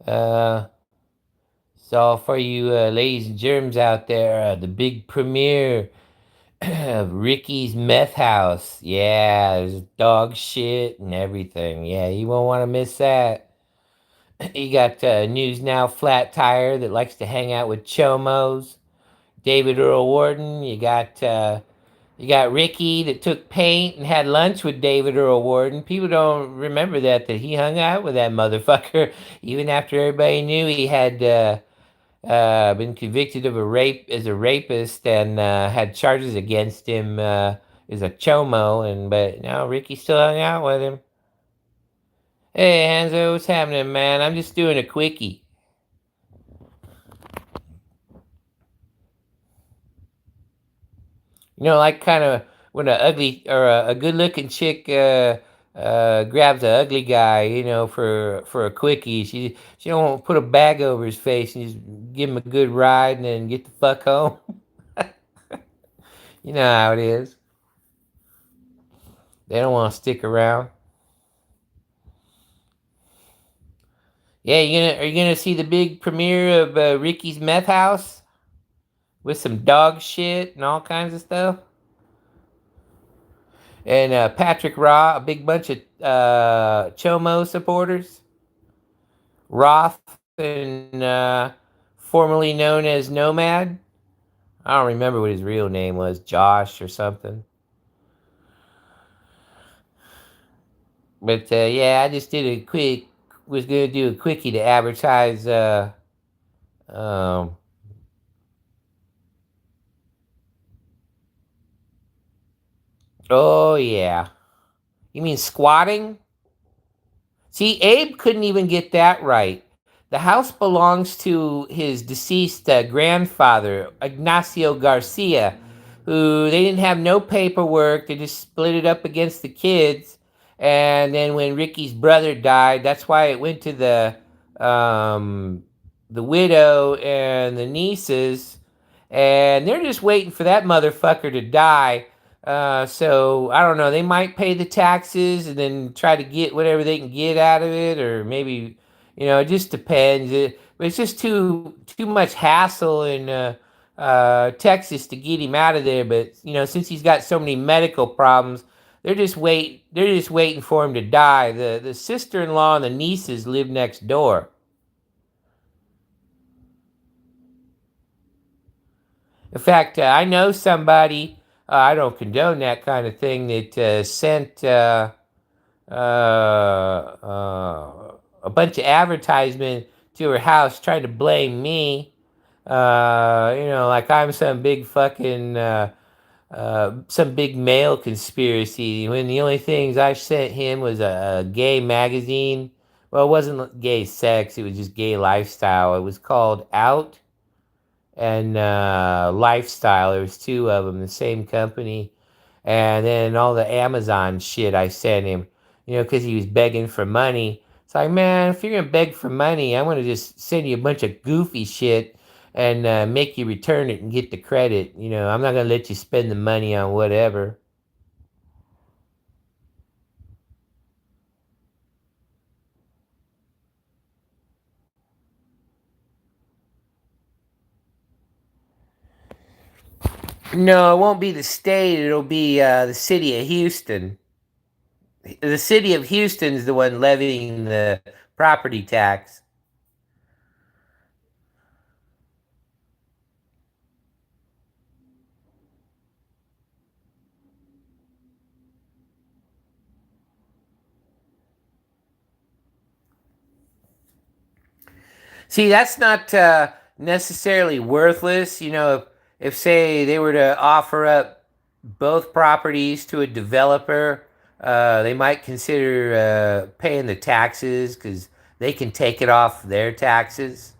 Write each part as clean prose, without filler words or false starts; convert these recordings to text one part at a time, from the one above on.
Uh, so for you ladies and germs out there, the big premiere of Ricky's Meth House. Yeah, there's dog shit and everything. Yeah, you won't want to miss that. You got News Now Flat Tire that likes to hang out with chomos. David Earl Warden. You got Ricky that took paint and had lunch with David Earl Warden. People don't remember that he hung out with that motherfucker even after everybody knew he had been convicted of a rape as a rapist and had charges against him as a chomo. And but now Ricky still hung out with him. Hey Hanzo, what's happening, man? I'm just doing a quickie. Like kind of when a ugly or a good-looking chick grabs a ugly guy, for a quickie. She don't put a bag over his face and just give him a good ride and then get the fuck home. You know how it is. They don't want to stick around. Yeah, are you gonna see the big premiere of Ricky's Meth House with some dog shit and all kinds of stuff? And Patrick Raw, a big bunch of Chomo supporters. Roth and formerly known as Nomad. I don't remember what his real name was, Josh or something. But yeah, I just did a quick. Was gonna do a quickie to advertise. Um, oh yeah, you mean squatting? See, Abe couldn't even get that right. The house belongs to his deceased grandfather, Ignacio Garcia, who they didn't have no paperwork. They just split it up against the kids. And then when Ricky's brother died, that's why it went to the widow and the nieces. And they're just waiting for that motherfucker to die so I don't know. They might pay the taxes and then try to get whatever they can get out of it, or maybe, it just depends. But it's just too much hassle in Texas to get him out of there. But since he's got so many medical problems, they're just waiting for him to die. The sister-in-law and the nieces live next door. In fact, I know somebody. I don't condone that kind of thing. That sent. A bunch of advertisement to her house trying to blame me. Like I'm some big fucking some big male conspiracy. When the only things I sent him was a gay magazine. Well, it wasn't gay sex. It was just gay lifestyle. It was called Out and Lifestyle. There was two of them, the same company. And then all the Amazon shit I sent him, because he was begging for money. It's like, man, if you're gonna beg for money, I'm gonna just send you a bunch of goofy shit and make you return it and get the credit. I'm not gonna let you spend the money on whatever. No, it won't be the state. It'll be the city of Houston. The city of Houston is the one levying the property tax. See, that's not necessarily worthless. If say they were to offer up both properties to a developer, they might consider paying the taxes because they can take it off their taxes.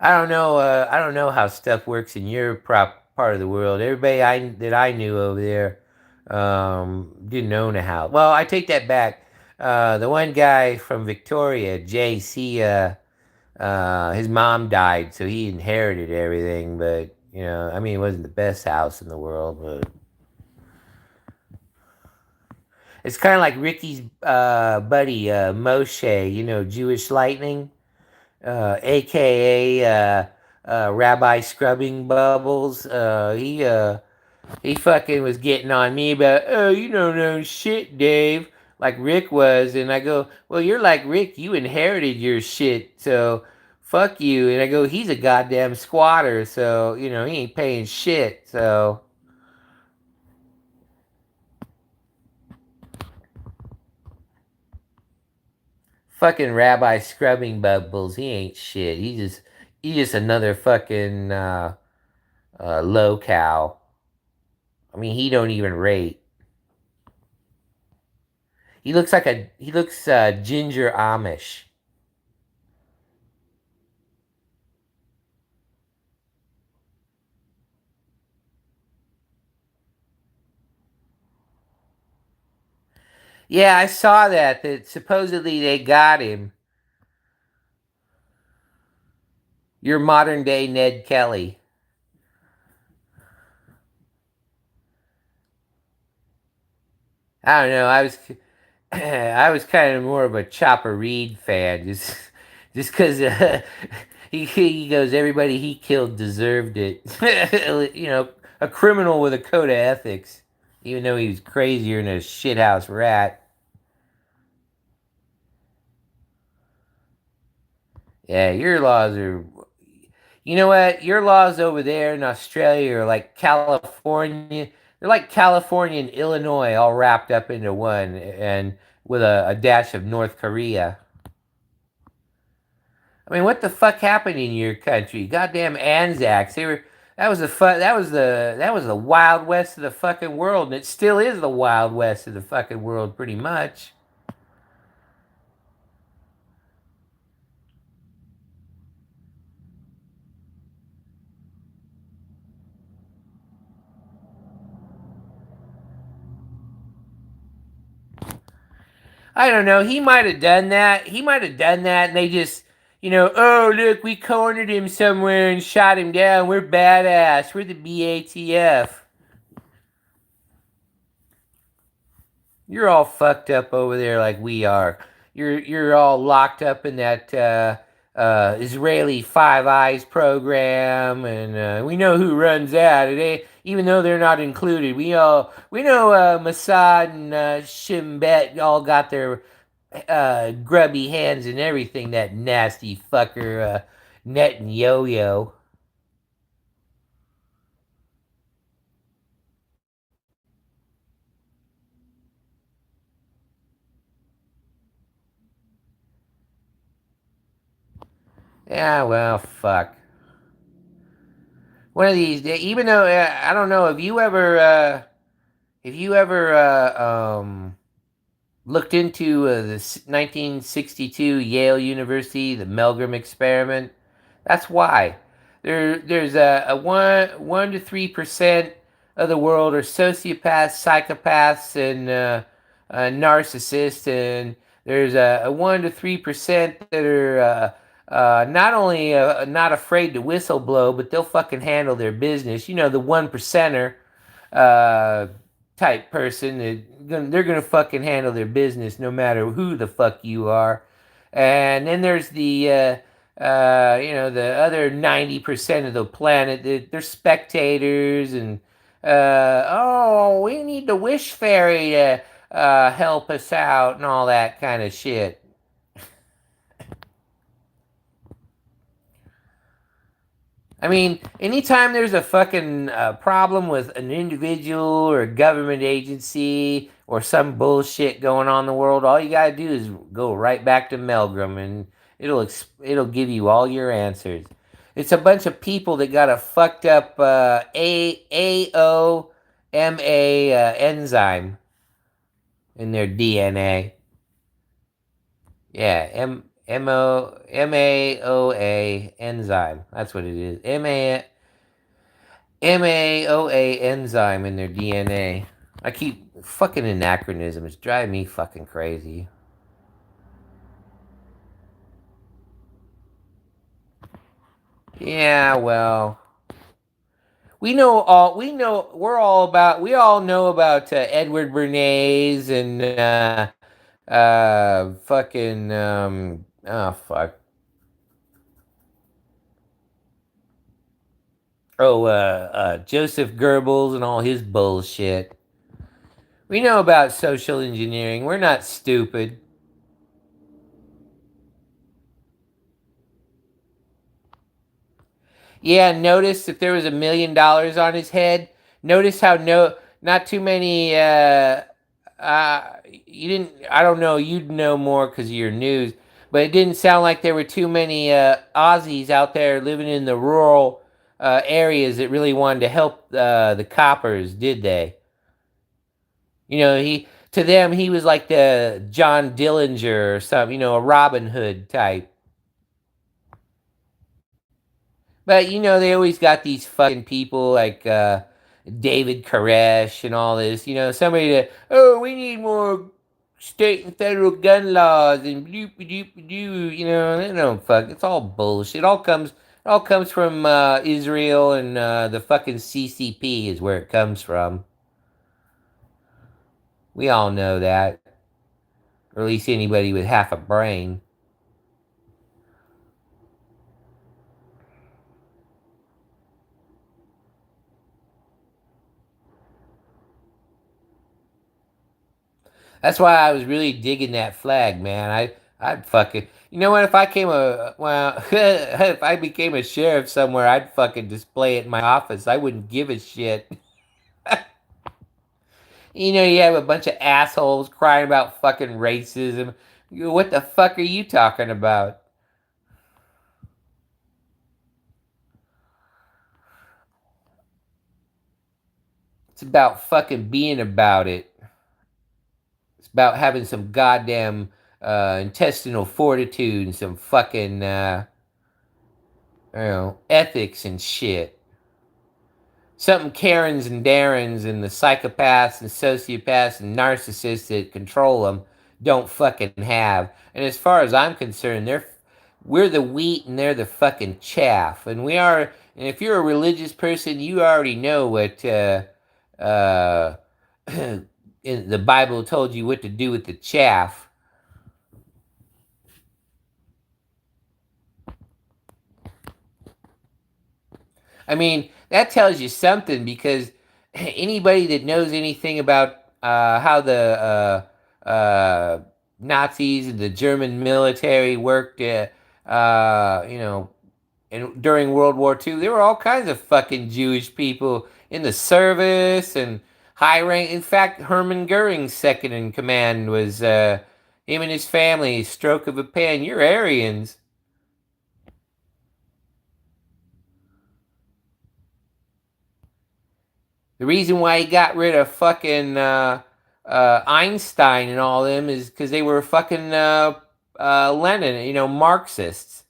I don't know. I don't know how stuff works in your part of the world. Everybody that I knew over there didn't own a house. Well, I take that back. The one guy from Victoria, JC, his mom died, so he inherited everything. But I mean, it wasn't the best house in the world, but It's kind of like Ricky's buddy Moshe, you know, Jewish Lightning, aka Rabbi Scrubbing Bubbles. He fucking was getting on me about, oh, you don't know shit, Dave, like Rick was. And I go, well, you're like Rick, you inherited your shit, so fuck you. And I go, he's a goddamn squatter, so, you know, he ain't paying shit, so. Fucking Rabbi Scrubbing Bubbles, he ain't shit. He just another fucking low cow. I mean, he don't even rate. He looks ginger Amish. Yeah, I saw that supposedly they got him. Your modern day Ned Kelly. I don't know. I was kind of more of a Chopper Reed fan, just because he goes, everybody he killed deserved it. You know, a criminal with a code of ethics, even though he was crazier than a shithouse rat. Yeah, your laws are. You know what? Your laws over there in Australia are like California. They're like California and Illinois all wrapped up into one, and with a dash of North Korea. I mean, what the fuck happened in your country? Goddamn Anzacs. They were that was the Wild West of the fucking world, and it still is the Wild West of the fucking world, pretty much. I don't know. He might have done that. He might have done that, and they just, oh look, we cornered him somewhere and shot him down. We're badass. We're the BATF. You're all fucked up over there like we are. You're all locked up in that Israeli Five Eyes program, and we know who runs that. Even though they're not included, we know Mossad and Shin Bet all got their grubby hands and everything. That nasty fucker Net and Yo Yo. Yeah, well, fuck. One of these days, even though I don't know, have you ever looked into the 1962 Yale University, the Milgram experiment? That's why. There's a 1 to 3% of the world are sociopaths, psychopaths, and narcissists, and there's a 1 to 3% that are not only not afraid to whistle blow, but they'll fucking handle their business. You know, the 1 percenter uh, type person. They're gonna fucking handle their business no matter who the fuck you are. And then there's the other 90% of the planet. They're spectators and oh, we need the wish fairy to help us out and all that kind of shit. I mean, anytime there's a fucking problem with an individual or a government agency or some bullshit going on in the world, all you gotta do is go right back to Melgram, and it'll give you all your answers. It's a bunch of people that got a fucked up AOMA enzyme in their DNA. Yeah, MAOA enzyme. That's what it is. MAOA enzyme in their DNA. I keep fucking anachronisms. It's driving me fucking crazy. Yeah, well, we're all about we all know about Edward Bernays and fucking oh fuck. Joseph Goebbels and all his bullshit. We know about social engineering. We're not stupid. Yeah, notice if there was $1 million on his head. Notice how not too many. You didn't. I don't know. You'd know more because of your news, but it didn't sound like there were too many Aussies out there living in the rural areas that really wanted to help the coppers, did they? You know, he to them he was like the John Dillinger or something. You know, a Robin Hood type. But they always got these fucking people like David Koresh and all this. Somebody that we need more state and federal gun laws and bloop doop doo. They don't fuck. It's all bullshit. It all comes from Israel and the fucking CCP is where it comes from. We all know that, or at least anybody with half a brain. That's why I was really digging that flag, man. I'd fucking. You know what? If I came a well, if I became a sheriff somewhere, I'd fucking display it in my office. I wouldn't give a shit. You have a bunch of assholes crying about fucking racism. What the fuck are you talking about? It's about fucking being about it. It's about having some goddamn intestinal fortitude and some fucking ethics and shit. Something Karens and Darrens and the psychopaths and sociopaths and narcissists that control them don't fucking have. And as far as I'm concerned, we're the wheat and they're the fucking chaff. And we are. And if you're a religious person, you already know what uh, the Bible told you what to do with the chaff. I mean, that tells you something because anybody that knows anything about how the Nazis and the German military worked, during World War II, there were all kinds of fucking Jewish people in the service and high rank. In fact, Hermann Goering's second in command was him and his family. Stroke of a pen. You're Aryans. The reason why he got rid of fucking Einstein and all them is because they were fucking Lenin, Marxists.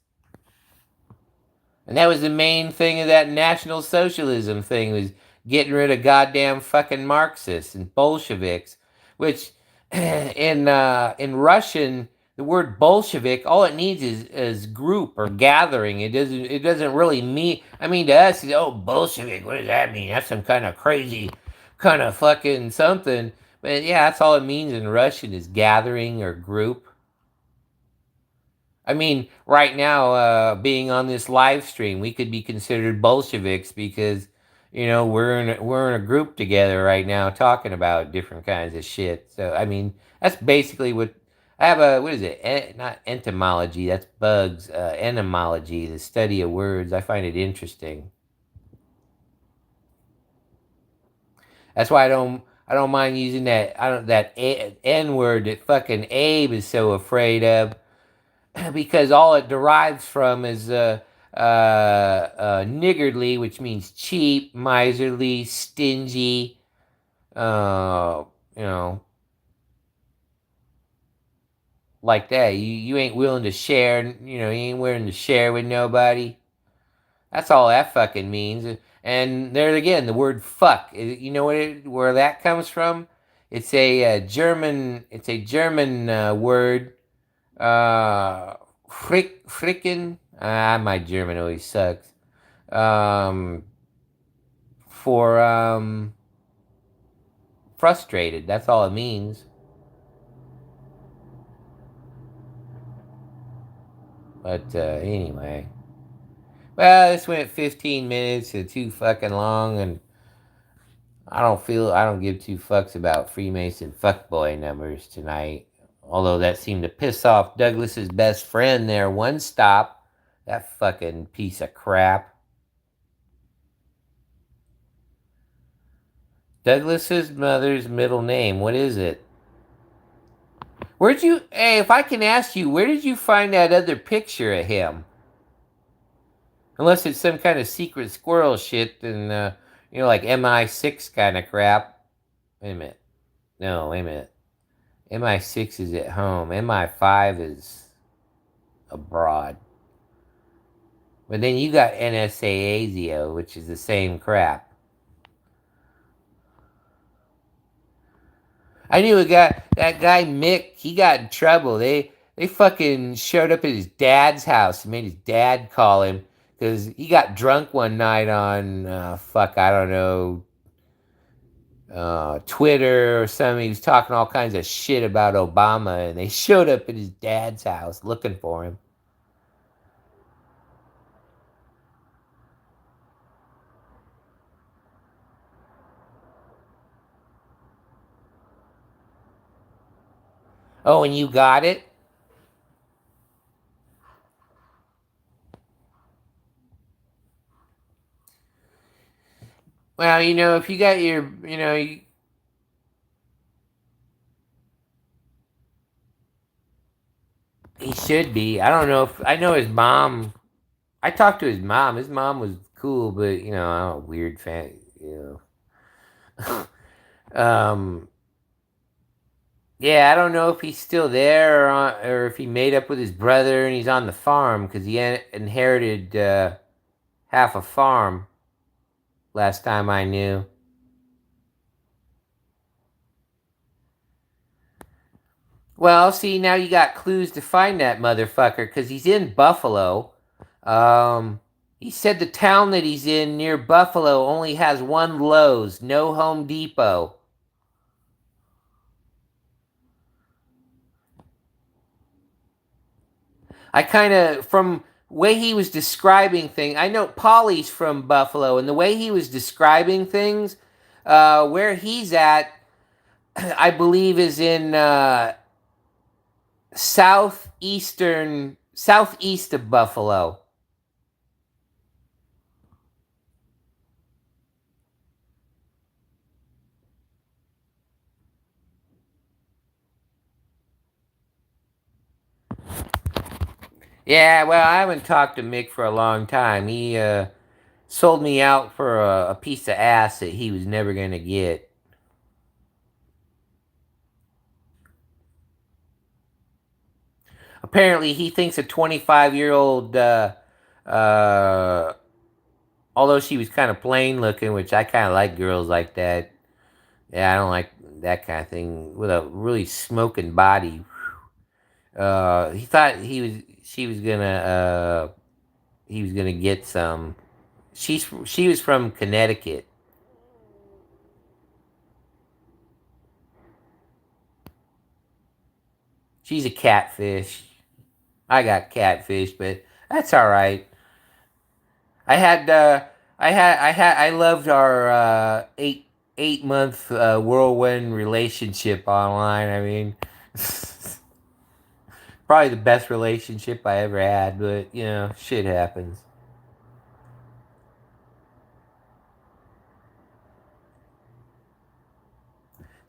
And that was the main thing of that National Socialism thing was getting rid of goddamn fucking Marxists and Bolsheviks, which in Russian the word Bolshevik all it needs is group or gathering. It doesn't really mean. I mean to us, oh Bolshevik, what does that mean? That's some kind of crazy kind of fucking something. But yeah, that's all it means in Russian is gathering or group. I mean, right now, being on this live stream, we could be considered Bolsheviks because, we're in a group together right now talking about different kinds of shit. So, I mean, that's basically what I have what is it? Not entomology, that's bugs. Etymology, the study of words. I find it interesting. That's why I don't mind using that N word that fucking Abe is so afraid of because all it derives from is niggardly, which means cheap, miserly, stingy, uh, you know, like that. You ain't willing to share, you ain't willing to share with nobody. That's all that fucking means. And there again, the word fuck. You know where that comes from? It's a German. It's a German word. Frickin'. My German always sucks. Um, for frustrated. That's all it means. But anyway. Well, this went 15 minutes and too fucking long, and I don't give two fucks about Freemason fuckboy numbers tonight. Although that seemed to piss off Douglas's best friend there, One Stop. That fucking piece of crap. Douglas's mother's middle name, what is it? Hey, if I can ask you, where did you find that other picture of him? Unless it's some kind of secret squirrel shit and, like MI6 kind of crap. Wait a minute. No, wait a minute. MI6 is at home. MI5 is abroad. But then you got NSA ASIO, which is the same crap. I knew that guy Mick, he got in trouble. They fucking showed up at his dad's house and made his dad call him because he got drunk one night on, I don't know, Twitter or something. He was talking all kinds of shit about Obama, and they showed up at his dad's house looking for him. Oh, and you got it? Well, if you got your, he should be. I don't know if I know his mom. I talked to his mom. His mom was cool, but I'm a weird fan. um, yeah, I don't know if he's still there or if he made up with his brother and he's on the farm because he inherited half a farm. Last time I knew. Well, see, now you got clues to find that motherfucker because he's in Buffalo. He said the town that he's in near Buffalo only has one Lowe's, no Home Depot. I kind of, from way he was describing things, I know Polly's from Buffalo, and the way he was describing things, where he's at, I believe is in southeast of Buffalo. Yeah, well, I haven't talked to Mick for a long time. He sold me out for a piece of ass that he was never gonna get. Apparently, he thinks a 25-year-old, uh, although she was kind of plain looking, which I kind of like girls like that. Yeah, I don't like that kind of thing with a really smoking body. He thought he was gonna get some. She was from Connecticut. She's a catfish. I got catfish, but that's all right. I had I loved our 8 month whirlwind relationship online. I mean, probably the best relationship I ever had, but shit happens.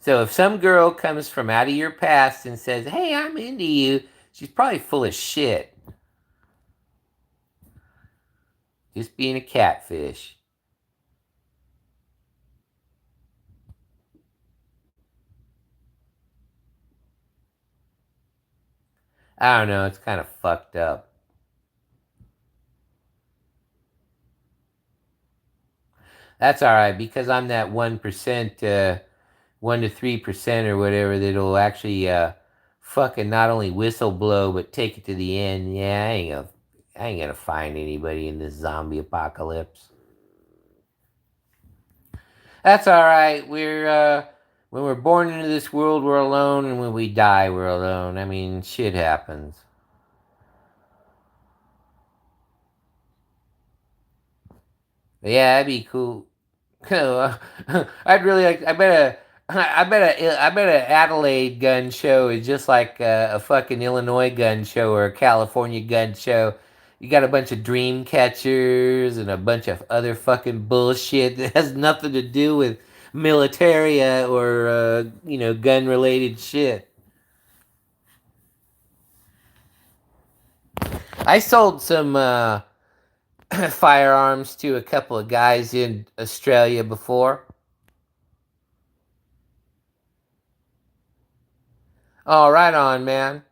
So if some girl comes from out of your past and says, "Hey, I'm into you," she's probably full of shit. Just being a catfish. I don't know. It's kind of fucked up. That's all right because I'm that 1%, 1 to 3% or whatever that'll actually fucking not only whistle blow but take it to the end. Yeah, I ain't gonna find anybody in this zombie apocalypse. That's all right. When we're born into this world, we're alone, and when we die, we're alone. I mean, shit happens. Yeah, that'd be cool. I'd really like. I bet a Adelaide gun show is just like a fucking Illinois gun show or a California gun show. You got a bunch of dream catchers and a bunch of other fucking bullshit that has nothing to do with militaria or gun related shit. I sold some firearms to a couple of guys in Australia before. Oh, right on, man.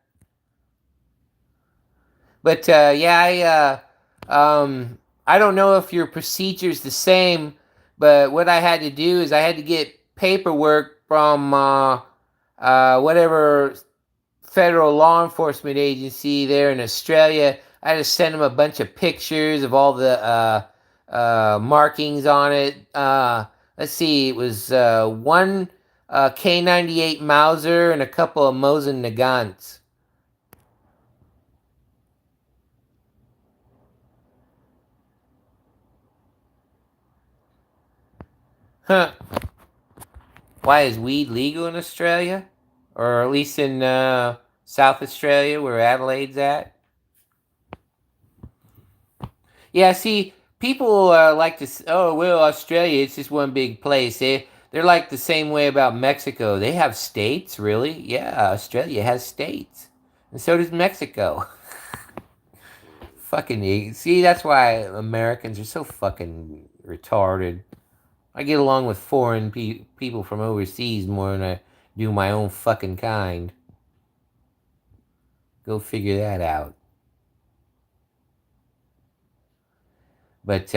But yeah, I don't know if your procedure's the same, but what I had to do is I had to get paperwork from whatever federal law enforcement agency there in Australia. I had to send them a bunch of pictures of all the markings on it. Let's see, it was one K98 Mauser and a couple of Mosin Nagants. Huh. Why is weed legal in Australia? Or at least in South Australia where Adelaide's at? Yeah, see, people like to, oh, well, Australia, it's just one big place. They're like the same way about Mexico. They have states, really? Yeah, Australia has states. And so does Mexico. Fucking, see, that's why Americans are so fucking retarded. I get along with foreign people from overseas more than I do my own fucking kind. Go figure that out. But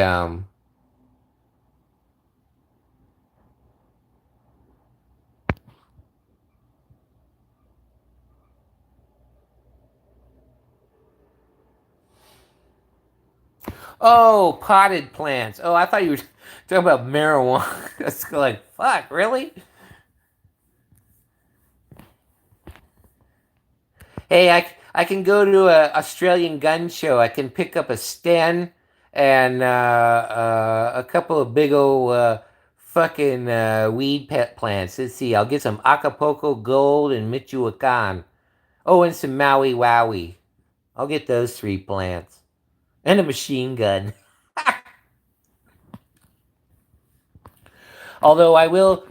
oh, potted plants. Oh, I thought you were talking about marijuana. It's like, fuck, really? Hey, I can go to a Australian gun show. I can pick up a Sten and a couple of big old fucking weed pet plants. Let's see. I'll get some Acapulco Gold and Michoacan. Oh, and some Maui Wowie. I'll get those three plants and a machine gun. Although I will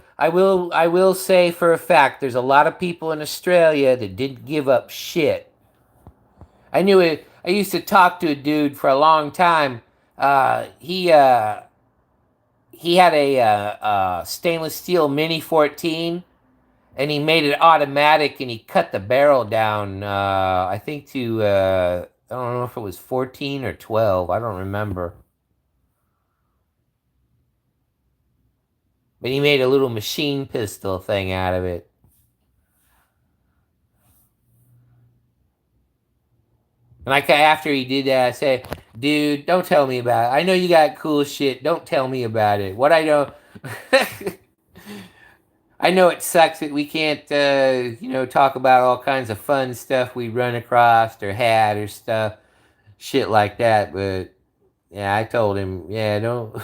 say for a fact, there's a lot of people in Australia that didn't give up shit. I knew it. I used to talk to a dude for a long time. He had a stainless steel Mini 14, and he made it automatic, and he cut the barrel down. I think to I don't know if it was 14 or 12. I don't remember. But he made a little machine pistol thing out of it. And after he did that, I said, "Dude, don't tell me about it. I know you got cool shit. Don't tell me about it. What I know, I know it sucks that we can't, talk about all kinds of fun stuff we run across or had or stuff, shit like that. But yeah, I told him, yeah, don't.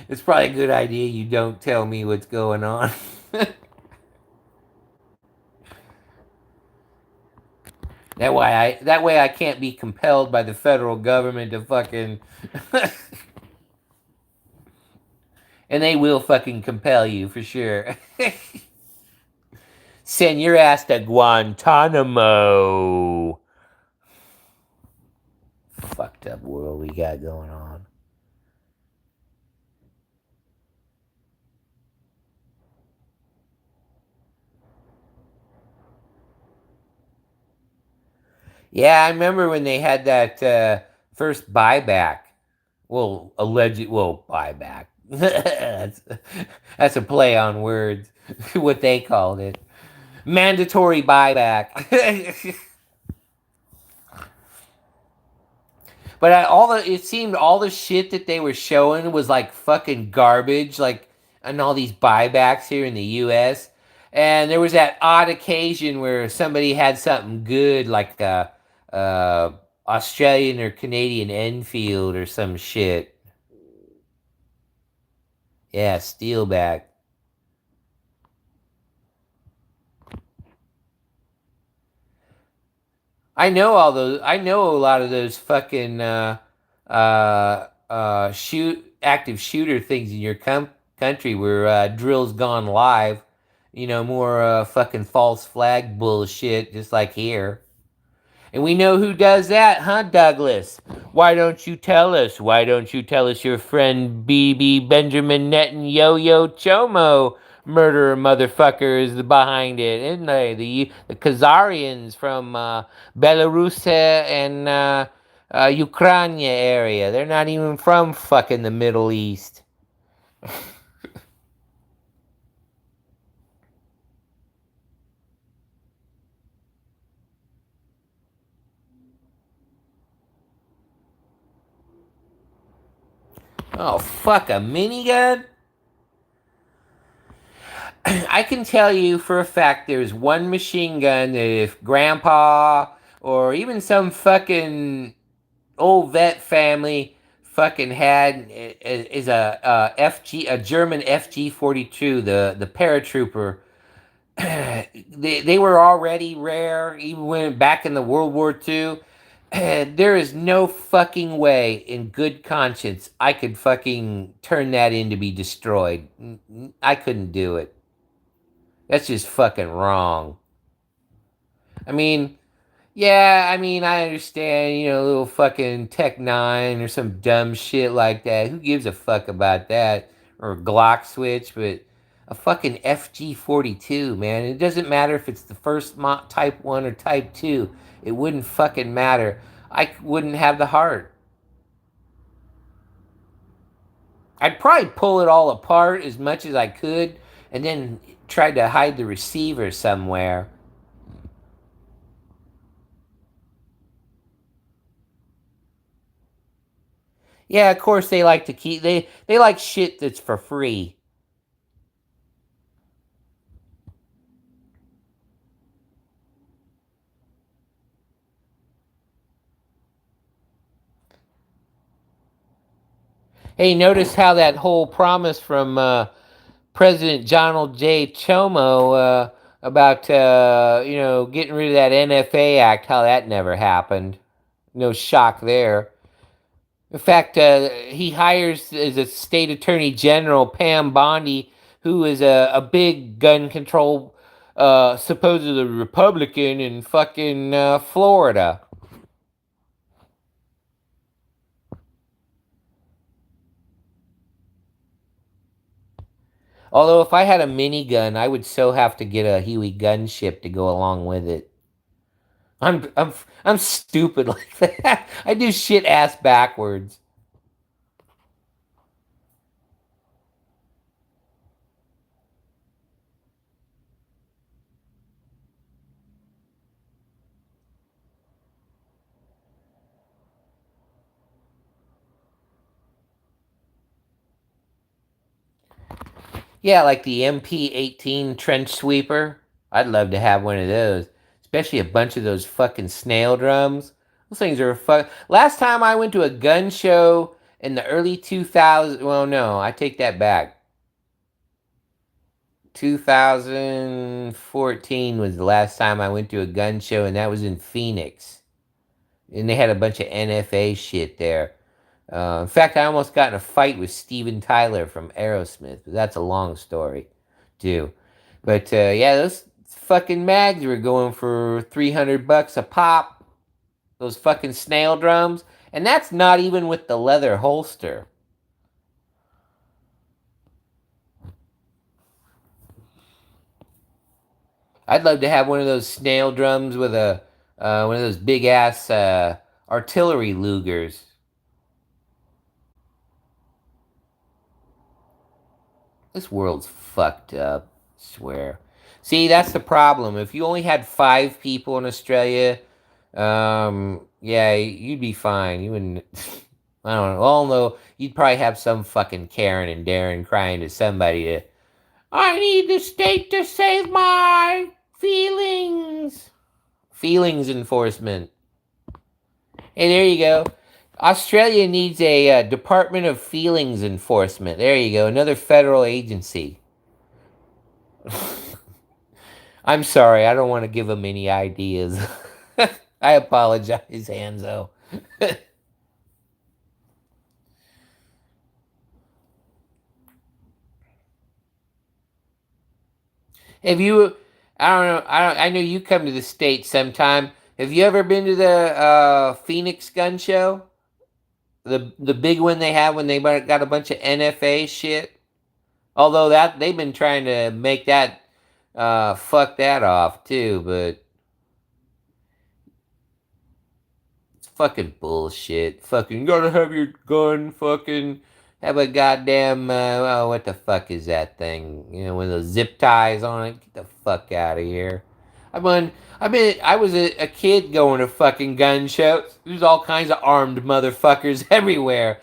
It's probably a good idea you don't tell me what's going on." That way I can't be compelled by the federal government to fucking and they will fucking compel you for sure. Send your ass to Guantanamo. Fucked up world we got going on. Yeah, I remember when they had that first buyback. Well, alleged, well, buyback. That's a play on words. What they called it. Mandatory buyback. But it seemed all the shit that they were showing was like fucking garbage. Like and all these buybacks here in the U.S. And there was that odd occasion where somebody had something good, like a Australian or Canadian Enfield or some shit. Yeah, Steelback. I know all those. I know a lot of those fucking active shooter things in your country where drills gone live. You know, more fucking false flag bullshit, just like here. And we know who does that, huh, Douglas? Why don't you tell us? Why don't you tell us your friend BB Benjamin Netanyahu Chomo murderer motherfucker is behind it, isn't they? The Khazarians from Belarus and Ukraine area. They're not even from fucking the Middle East. Oh, fuck, a minigun? I can tell you for a fact there's one machine gun that if grandpa or even some fucking old vet family fucking had is a German FG-42, the paratrooper. They were already rare even when back in the World War II. There is no fucking way in good conscience I could fucking turn that in to be destroyed. I couldn't do it. That's just fucking wrong. I mean, yeah, I mean, I understand, a little fucking Tech 9 or some dumb shit like that. Who gives a fuck about that? Or a Glock switch, but a fucking FG-42, man. It doesn't matter if it's the first type 1 or type 2. It wouldn't fucking matter. I wouldn't have the heart. I'd probably pull it all apart as much as I could and then try to hide the receiver somewhere. Yeah, of course they like to keep they like shit that's for free. Hey, notice how that whole promise from President Donald J. Chomo about getting rid of that NFA Act, how that never happened. No shock there. In fact, he hires as a state attorney general Pam Bondi, who is a big gun control, supposedly Republican in fucking Florida. Although if I had a minigun, I would so have to get a Huey gunship to go along with it. I'm stupid like that. I do shit ass backwards. Yeah, like the MP-18 trench sweeper. I'd love to have one of those, especially a bunch of those fucking snail drums. Those things are fuck. Last time I went to a gun show in the early 2000s. Well, no, I take that back. 2014 was the last time I went to a gun show, and that was in Phoenix. And they had a bunch of NFA shit there. In fact, I almost got in a fight with Steven Tyler from Aerosmith, but that's a long story, too. But yeah, those fucking mags were going for $300 a pop. Those fucking snail drums, and that's not even with the leather holster. I'd love to have one of those snail drums with a one of those big ass artillery Lugers. This world's fucked up. I swear. See, that's the problem. If you only had 5 people in Australia, yeah, you'd be fine. You wouldn't. I don't know. Although you'd probably have some fucking Karen and Darren crying to somebody to, I need the state to save my feelings. Feelings enforcement. Hey, there you go. Australia needs a Department of Feelings Enforcement. There you go. Another federal agency. I'm sorry. I don't want to give them any ideas. I apologize, Hanzo. Have you? I don't know. I know you come to the States sometime. Have you ever been to the Phoenix Gun Show? The big one they have when they got a bunch of NFA shit. Although that they've been trying to make that fuck that off too, but it's fucking bullshit. Fucking you gotta have your gun. Fucking have a goddamn oh, what the fuck is that thing? You know, with those zip ties on it. Get the fuck out of here. I was a kid going to fucking gun shows. There's all kinds of armed motherfuckers everywhere.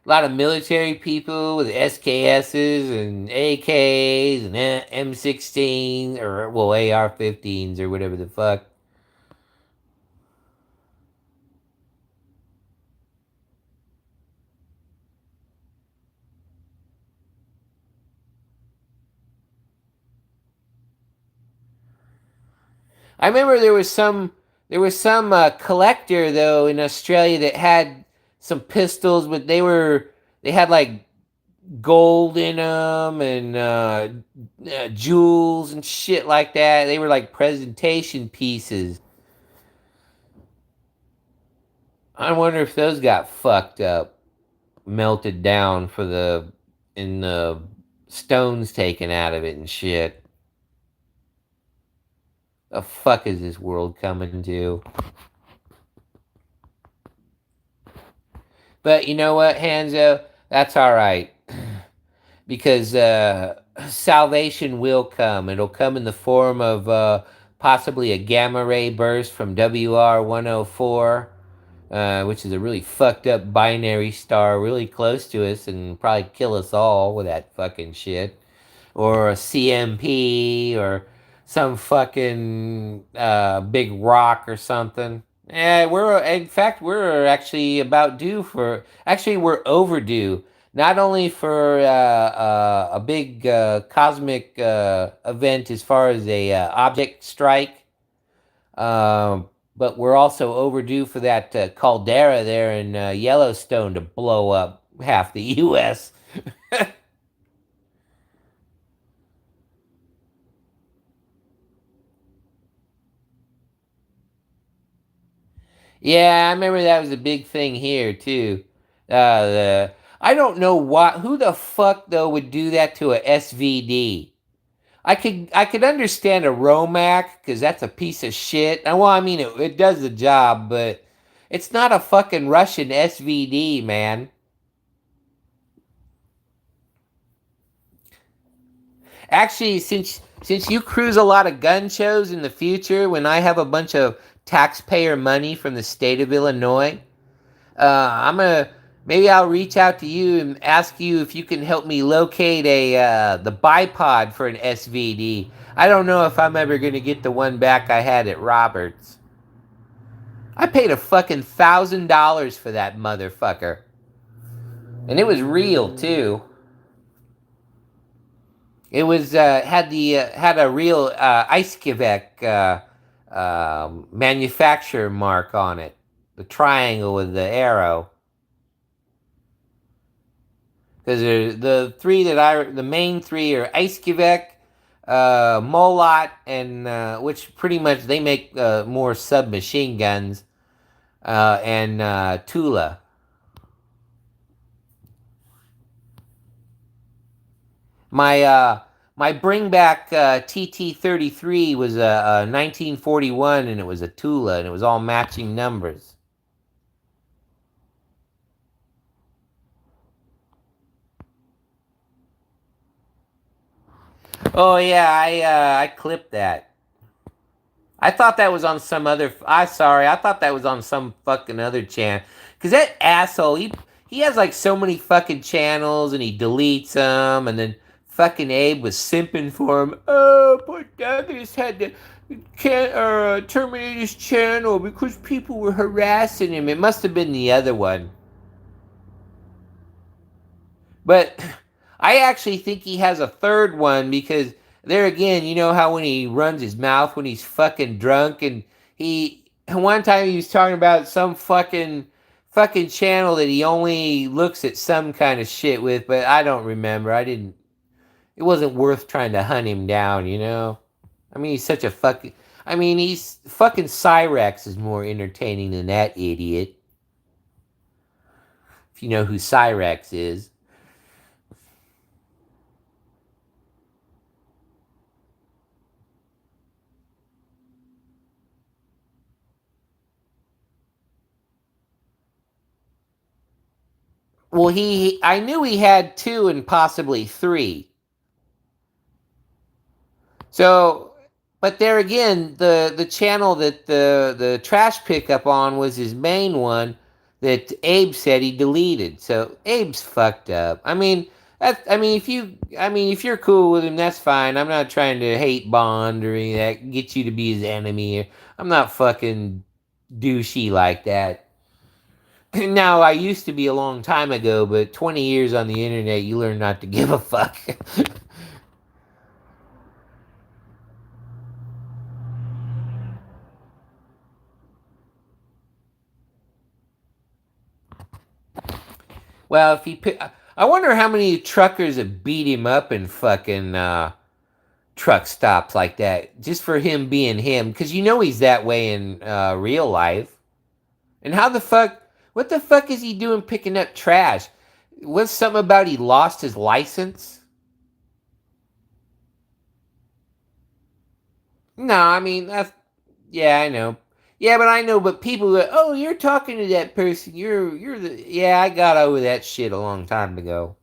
A lot of military people with SKSs and AKs and M16 or well AR-15s or whatever the fuck. I remember there was some collector though in Australia that had some pistols, but they had like gold in them and jewels and shit like that. They were like presentation pieces. I wonder if those got fucked up, melted down for the and the stones taken out of it and shit. The fuck is this world coming to? But you know what, Hanzo? That's all right because salvation will come. It'll come in the form of possibly a gamma ray burst from WR 104, which is a really fucked up binary star really close to us and probably kill us all with that fucking shit. Or a CMP or some fucking big rock or something. We're in fact we're actually about due for actually we're overdue not only for a big cosmic event as far as a object strike, but we're also overdue for that caldera there in Yellowstone to blow up half the U.S. Yeah, I remember that was a big thing here too. I don't know who the fuck though would do that to a SVD. I could understand a Romac because that's a piece of shit. And well, I mean it does the job, but it's not a fucking Russian SVD, man. Actually, since you cruise a lot of gun shows in the future, when I have a bunch of taxpayer money from the state of Illinois, I'm gonna maybe I'll reach out to you and ask you if you can help me locate a the bipod for an SVD. I don't know if I'm ever gonna get the one back I had at Roberts. I paid a fucking $1,000 for that motherfucker, and it was real too. It was had a real Icekivec manufacturer mark on it, the triangle with the arrow. Because the main three are Icekivec, Molot, and which pretty much they make more submachine guns, and Tula. My my bring back TT-33 was a 1941, and it was a Tula, and it was all matching numbers. Oh yeah, I clipped that. I thought that was on some other. I sorry, I thought that was on some fucking other channel. Cause that asshole, he he has like so many fucking channels and he deletes them, and then fucking Abe was simping for him. Oh, poor Douglas had to terminate his channel because people were harassing him. It must have been the other one. But I actually think he has a third one because there again, you know how when he runs his mouth when he's fucking drunk, and he one time he was talking about some fucking channel that he only looks at some kind of shit with, but I don't remember. I didn't it wasn't worth trying to hunt him down, you know? I mean, he's such a fucking I mean, he's fucking Cyrex is more entertaining than that idiot. If you know who Cyrex is. Well, I knew he had two and possibly three. So, but there again, the channel that the trash pickup on was his main one that Abe said he deleted. So Abe's fucked up. I mean, if you're cool with him, that's fine. I'm not trying to hate Bond or any of that. Get you to be his enemy. I'm not fucking douchey like that. Now, I used to be a long time ago, but 20 years on the internet, you learn not to give a fuck. Well, if he pick, I wonder how many truckers have beat him up in fucking truck stops like that just for him being him, because you know he's that way in real life. And how the fuck? What the fuck is he doing picking up trash? Was something about he lost his license? No, I mean that's yeah, I know. Yeah, but I know. But people go, oh, you're talking to that person. You're the yeah. I got over that shit a long time ago.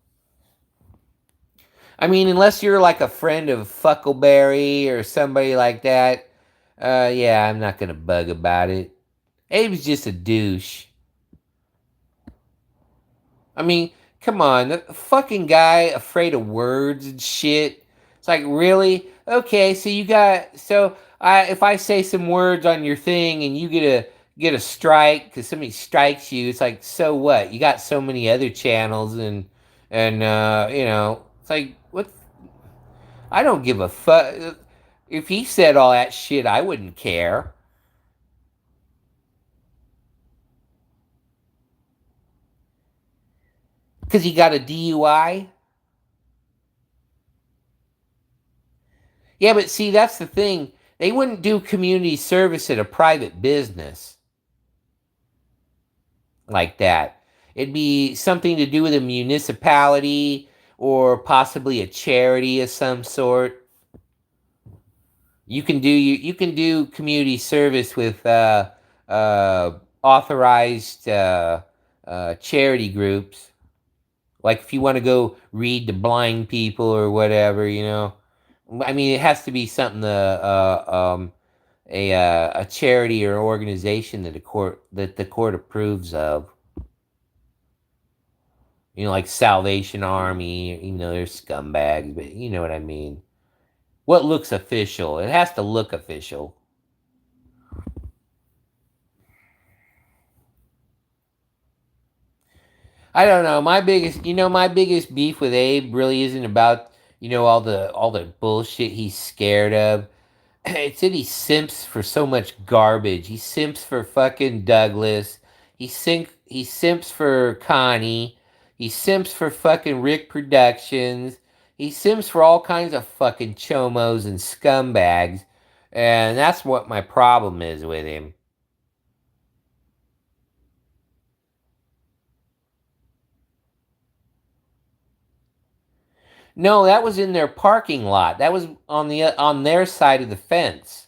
I mean, unless you're like a friend of Fuckleberry or somebody like that, yeah, I'm not gonna bug about it. Abe's just a douche. I mean, come on, the fucking guy afraid of words and shit. It's like, really? Okay, so you got so I if I say some words on your thing and you get a strike because somebody strikes you, it's like, so what? You got so many other channels and you know, it's like what I don't give a fuck. If he said all that shit, I wouldn't care. Because he got a DUI? Yeah, but see, that's the thing. They wouldn't do community service at a private business like that. It'd be something to do with a municipality or possibly a charity of some sort. You can do community service with authorized charity groups. Like if you want to go read to blind people or whatever, you know. I mean, it has to be something a charity or organization that the court approves of. You know, like Salvation Army. You know, they're scumbags, but you know what I mean. What looks official? It has to look official. I don't know. My biggest beef with Abe really isn't about all the bullshit he's scared of. It's that he simps for so much garbage. He simps for fucking Douglas. He simps for Connie. He simps for fucking Rick Productions. He simps for all kinds of fucking chomos and scumbags. And that's what my problem is with him. No, that was in their parking lot. That was on their side of the fence.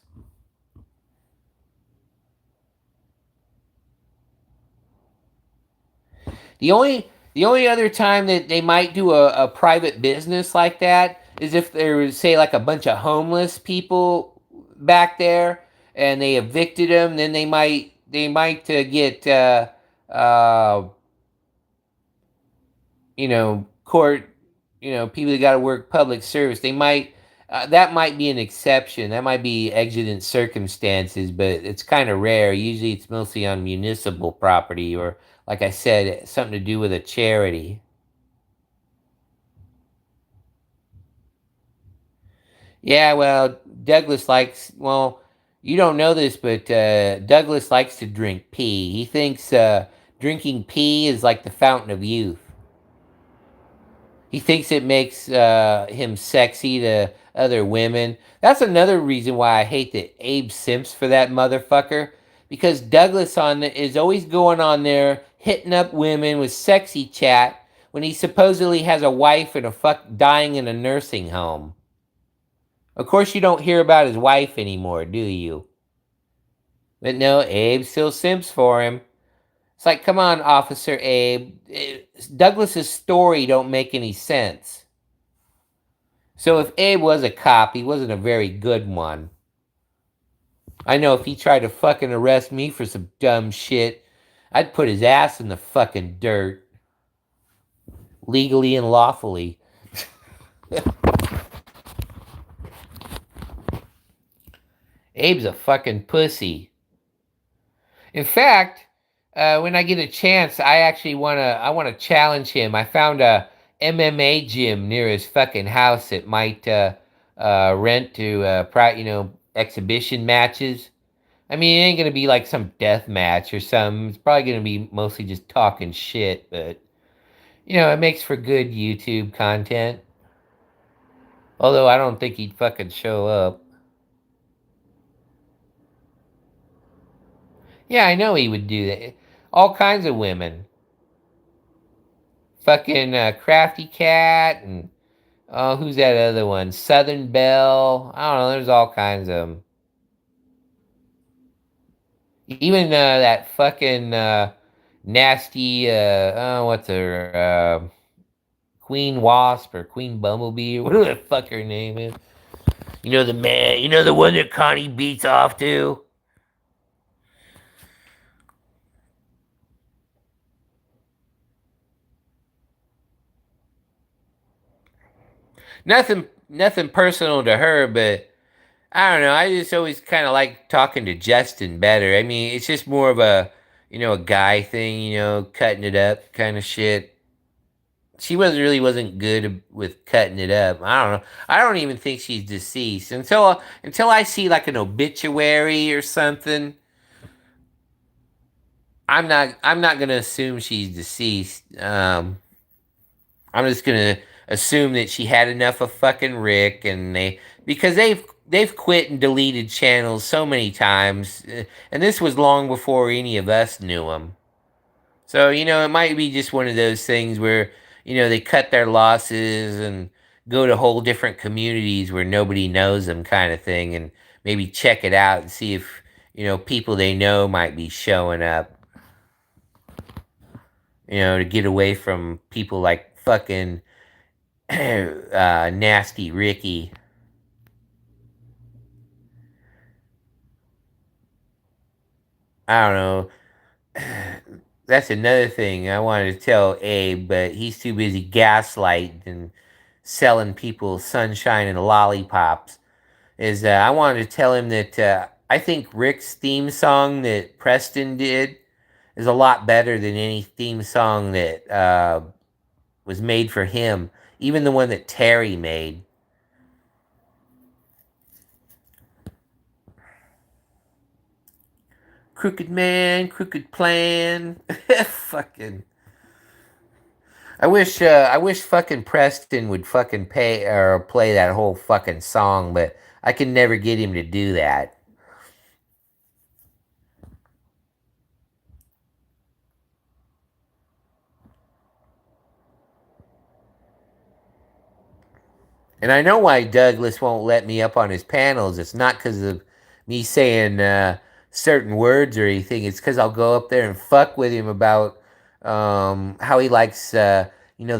The only other time that they might do a private business like that is if there was, say, like a bunch of homeless people back there and they evicted them. Then they might get uh, court, people that got to work public service, they might, that might be an exception. That might be exigent circumstances, but it's kind of rare. Usually it's mostly on municipal property or, like I said, something to do with a charity. Yeah, well, you don't know this, but Douglas likes to drink pee. He thinks drinking pee is like the fountain of youth. He thinks it makes him sexy to other women. That's another reason why I hate that Abe simps for that motherfucker. Because Douglas is always going on there hitting up women with sexy chat when he supposedly has a wife and a fuck dying in a nursing home. Of course, you don't hear about his wife anymore, do you? But no, Abe still simps for him. It's like, come on, Officer Abe. Douglas's story don't make any sense. So if Abe was a cop, he wasn't a very good one. I know if he tried to fucking arrest me for some dumb shit, I'd put his ass in the fucking dirt. Legally and lawfully. Abe's a fucking pussy. In fact, when I get a chance, I wanna challenge him. I found a MMA gym near his fucking house that might rent to exhibition matches. I mean, it ain't gonna be like some death match or something. It's probably gonna be mostly just talking shit, but it makes for good YouTube content. Although I don't think he'd fucking show up. Yeah, I know he would do that. All kinds of women. Fucking Crafty Cat and who's that other one? Southern Belle. I don't know. There's all kinds of them. Even that fucking nasty. What's her? Queen Wasp or Queen Bumblebee or whatever the fuck her name is. You know the man. You know the one that Connie beats off to. Nothing personal to her, but I don't know. I just always kind of like talking to Justin better. I mean, it's just more of a guy thing, cutting it up kind of shit. She wasn't good with cutting it up. I don't know. I don't even think she's deceased until I see like an obituary or something. I'm not gonna assume she's deceased. I'm just gonna assume that she had enough of fucking Rick, and because they've quit and deleted channels so many times, and this was long before any of us knew them. So it might be just one of those things where they cut their losses and go to whole different communities where nobody knows them, kind of thing, and maybe check it out and see if people they know might be showing up. To get away from people like fucking nasty Ricky. I don't know. That's another thing I wanted to tell Abe, but he's too busy gaslighting and selling people sunshine and lollipops. I wanted to tell him that I think Rick's theme song that Preston did is a lot better than any theme song that was made for him, even the one that Terry made. Crooked man, crooked plan. Fucking. I wish fucking Preston would fucking pay or play that whole fucking song, but I can never get him to do that. And I know why Douglas won't let me up on his panels. It's not because of me saying certain words or anything. It's because I'll go up there and fuck with him about how he likes, the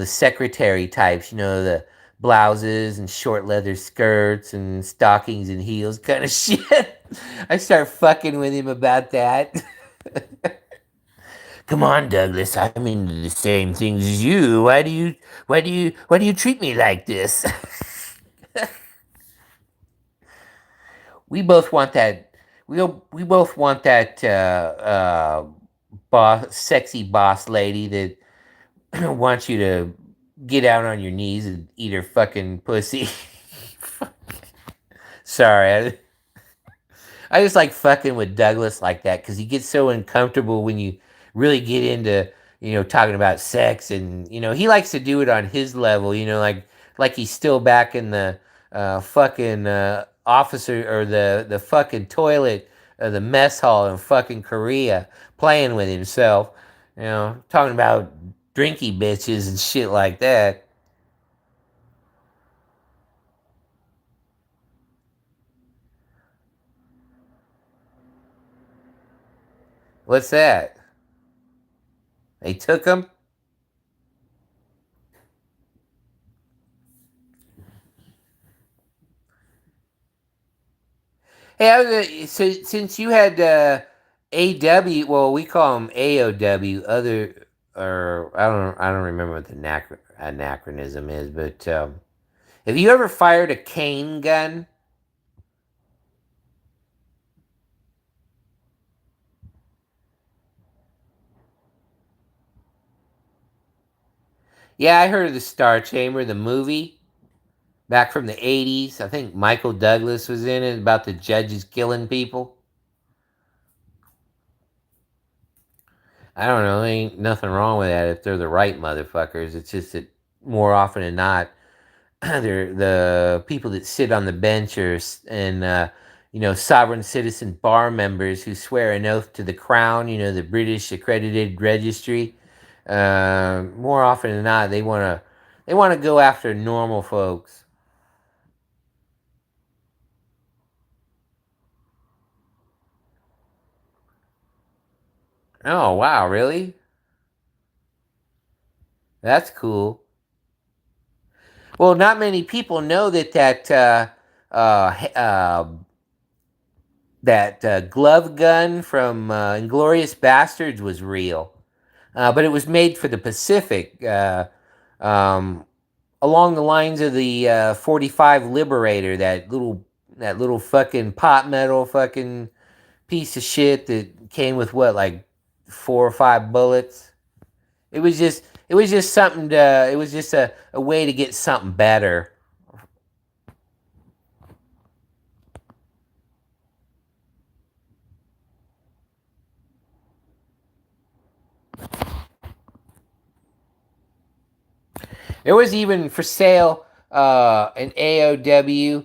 secretary types, the blouses and short leather skirts and stockings and heels kind of shit. I start fucking with him about that. Come on, Douglas. I'm into the same things as you. Why do you treat me like this? we both want that. We both want that boss, sexy boss lady that wants you to get out on your knees and eat her fucking pussy. Sorry, I just like fucking with Douglas like that because he gets so uncomfortable when you really get into, talking about sex, and he likes to do it on his level, like he's still back in the fucking officer or the fucking toilet, the mess hall in fucking Korea, playing with himself, talking about drinky bitches and shit like that. What's that? They took him. Hey, so since you had AW, well, we call them AOW, other, or I don't remember what the anachronism is, but have you ever fired a cane gun? Yeah, I heard of the Star Chamber, the movie back from the '80s. I think Michael Douglas was in it about the judges killing people. I don't know, ain't nothing wrong with that if they're the right motherfuckers. It's just that more often than not, they're the people that sit on the bench and sovereign citizen bar members who swear an oath to the crown. The British accredited registry. More often than not, they want to go after normal folks. Oh wow, really? That's cool. Well, not many people know that glove gun from Inglorious Bastards was real. But it was made for the Pacific, um, along the lines of the 45 Liberator, that little fucking pot metal fucking piece of shit that came with what, like 4 or 5 bullets. It was just something to. It was just a way to get something better. There was even for sale an AOW.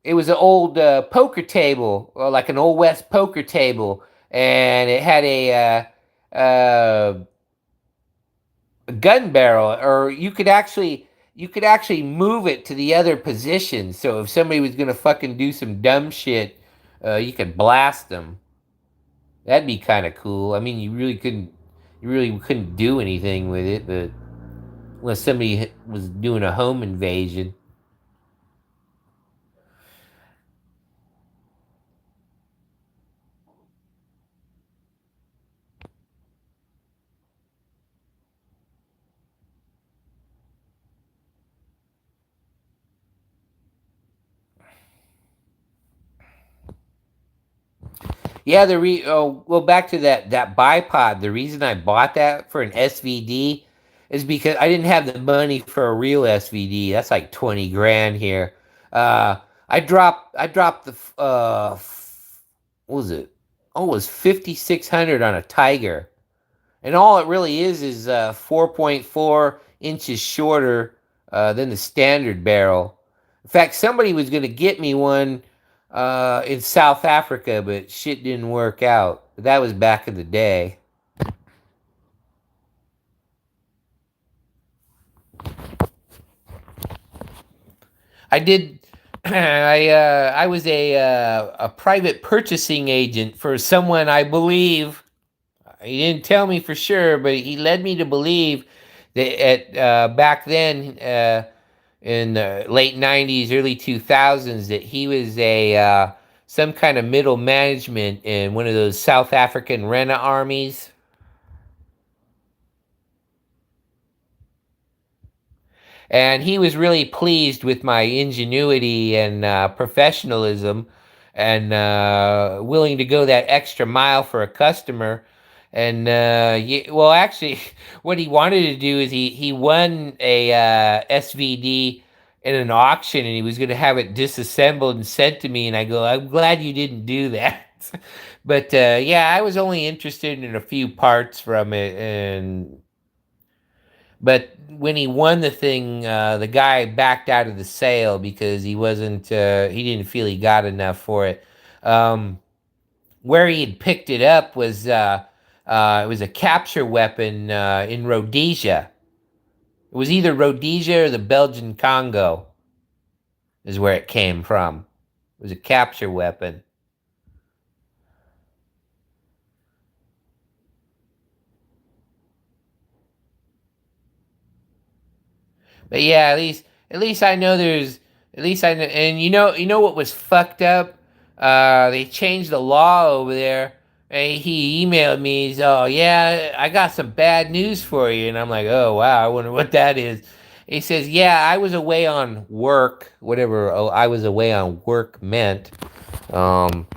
It was an old poker table, or like an old west poker table, and it had a gun barrel, or you could actually move it to the other position. So if somebody was gonna fucking do some dumb shit, you could blast them. That'd be kind of cool. I mean, you really couldn't do anything with it, but unless somebody was doing a home invasion. Yeah, well, back to that bipod. The reason I bought that for an SVD is because I didn't have the money for a real SVD. That's like 20 grand here. Uh, I dropped what was it? Oh, it was 5,600 on a Tiger, and all it really is 4.4 inches shorter than the standard barrel. In fact, somebody was going to get me one in South Africa, but shit didn't work out. That was back in the day. I did. I was a private purchasing agent for someone, I believe. He didn't tell me for sure, but he led me to believe that back then, in the late '90s, early 2000s, that he was a some kind of middle management in one of those South African Rena armies. And he was really pleased with my ingenuity and professionalism, and willing to go that extra mile for a customer. And well, actually, what he wanted to do is he won a SVD in an auction, and he was going to have it disassembled and sent to me. And I go, I'm glad you didn't do that. But yeah, I was only interested in a few parts from it, and but when he won the thing, the guy backed out of the sale because he didn't feel he got enough for it. Um, where he had picked it up was it was a capture weapon in Rhodesia. It was either Rhodesia or the Belgian Congo is where it came from. It was a capture weapon. But yeah, at least I know there's at least I know, and you know what was fucked up? They changed the law over there. And he emailed me. He's, oh yeah, I got some bad news for you, and I'm like, oh wow, I wonder what that is. He says, yeah, I was away on work, whatever. Oh, I was away on work meant. Um,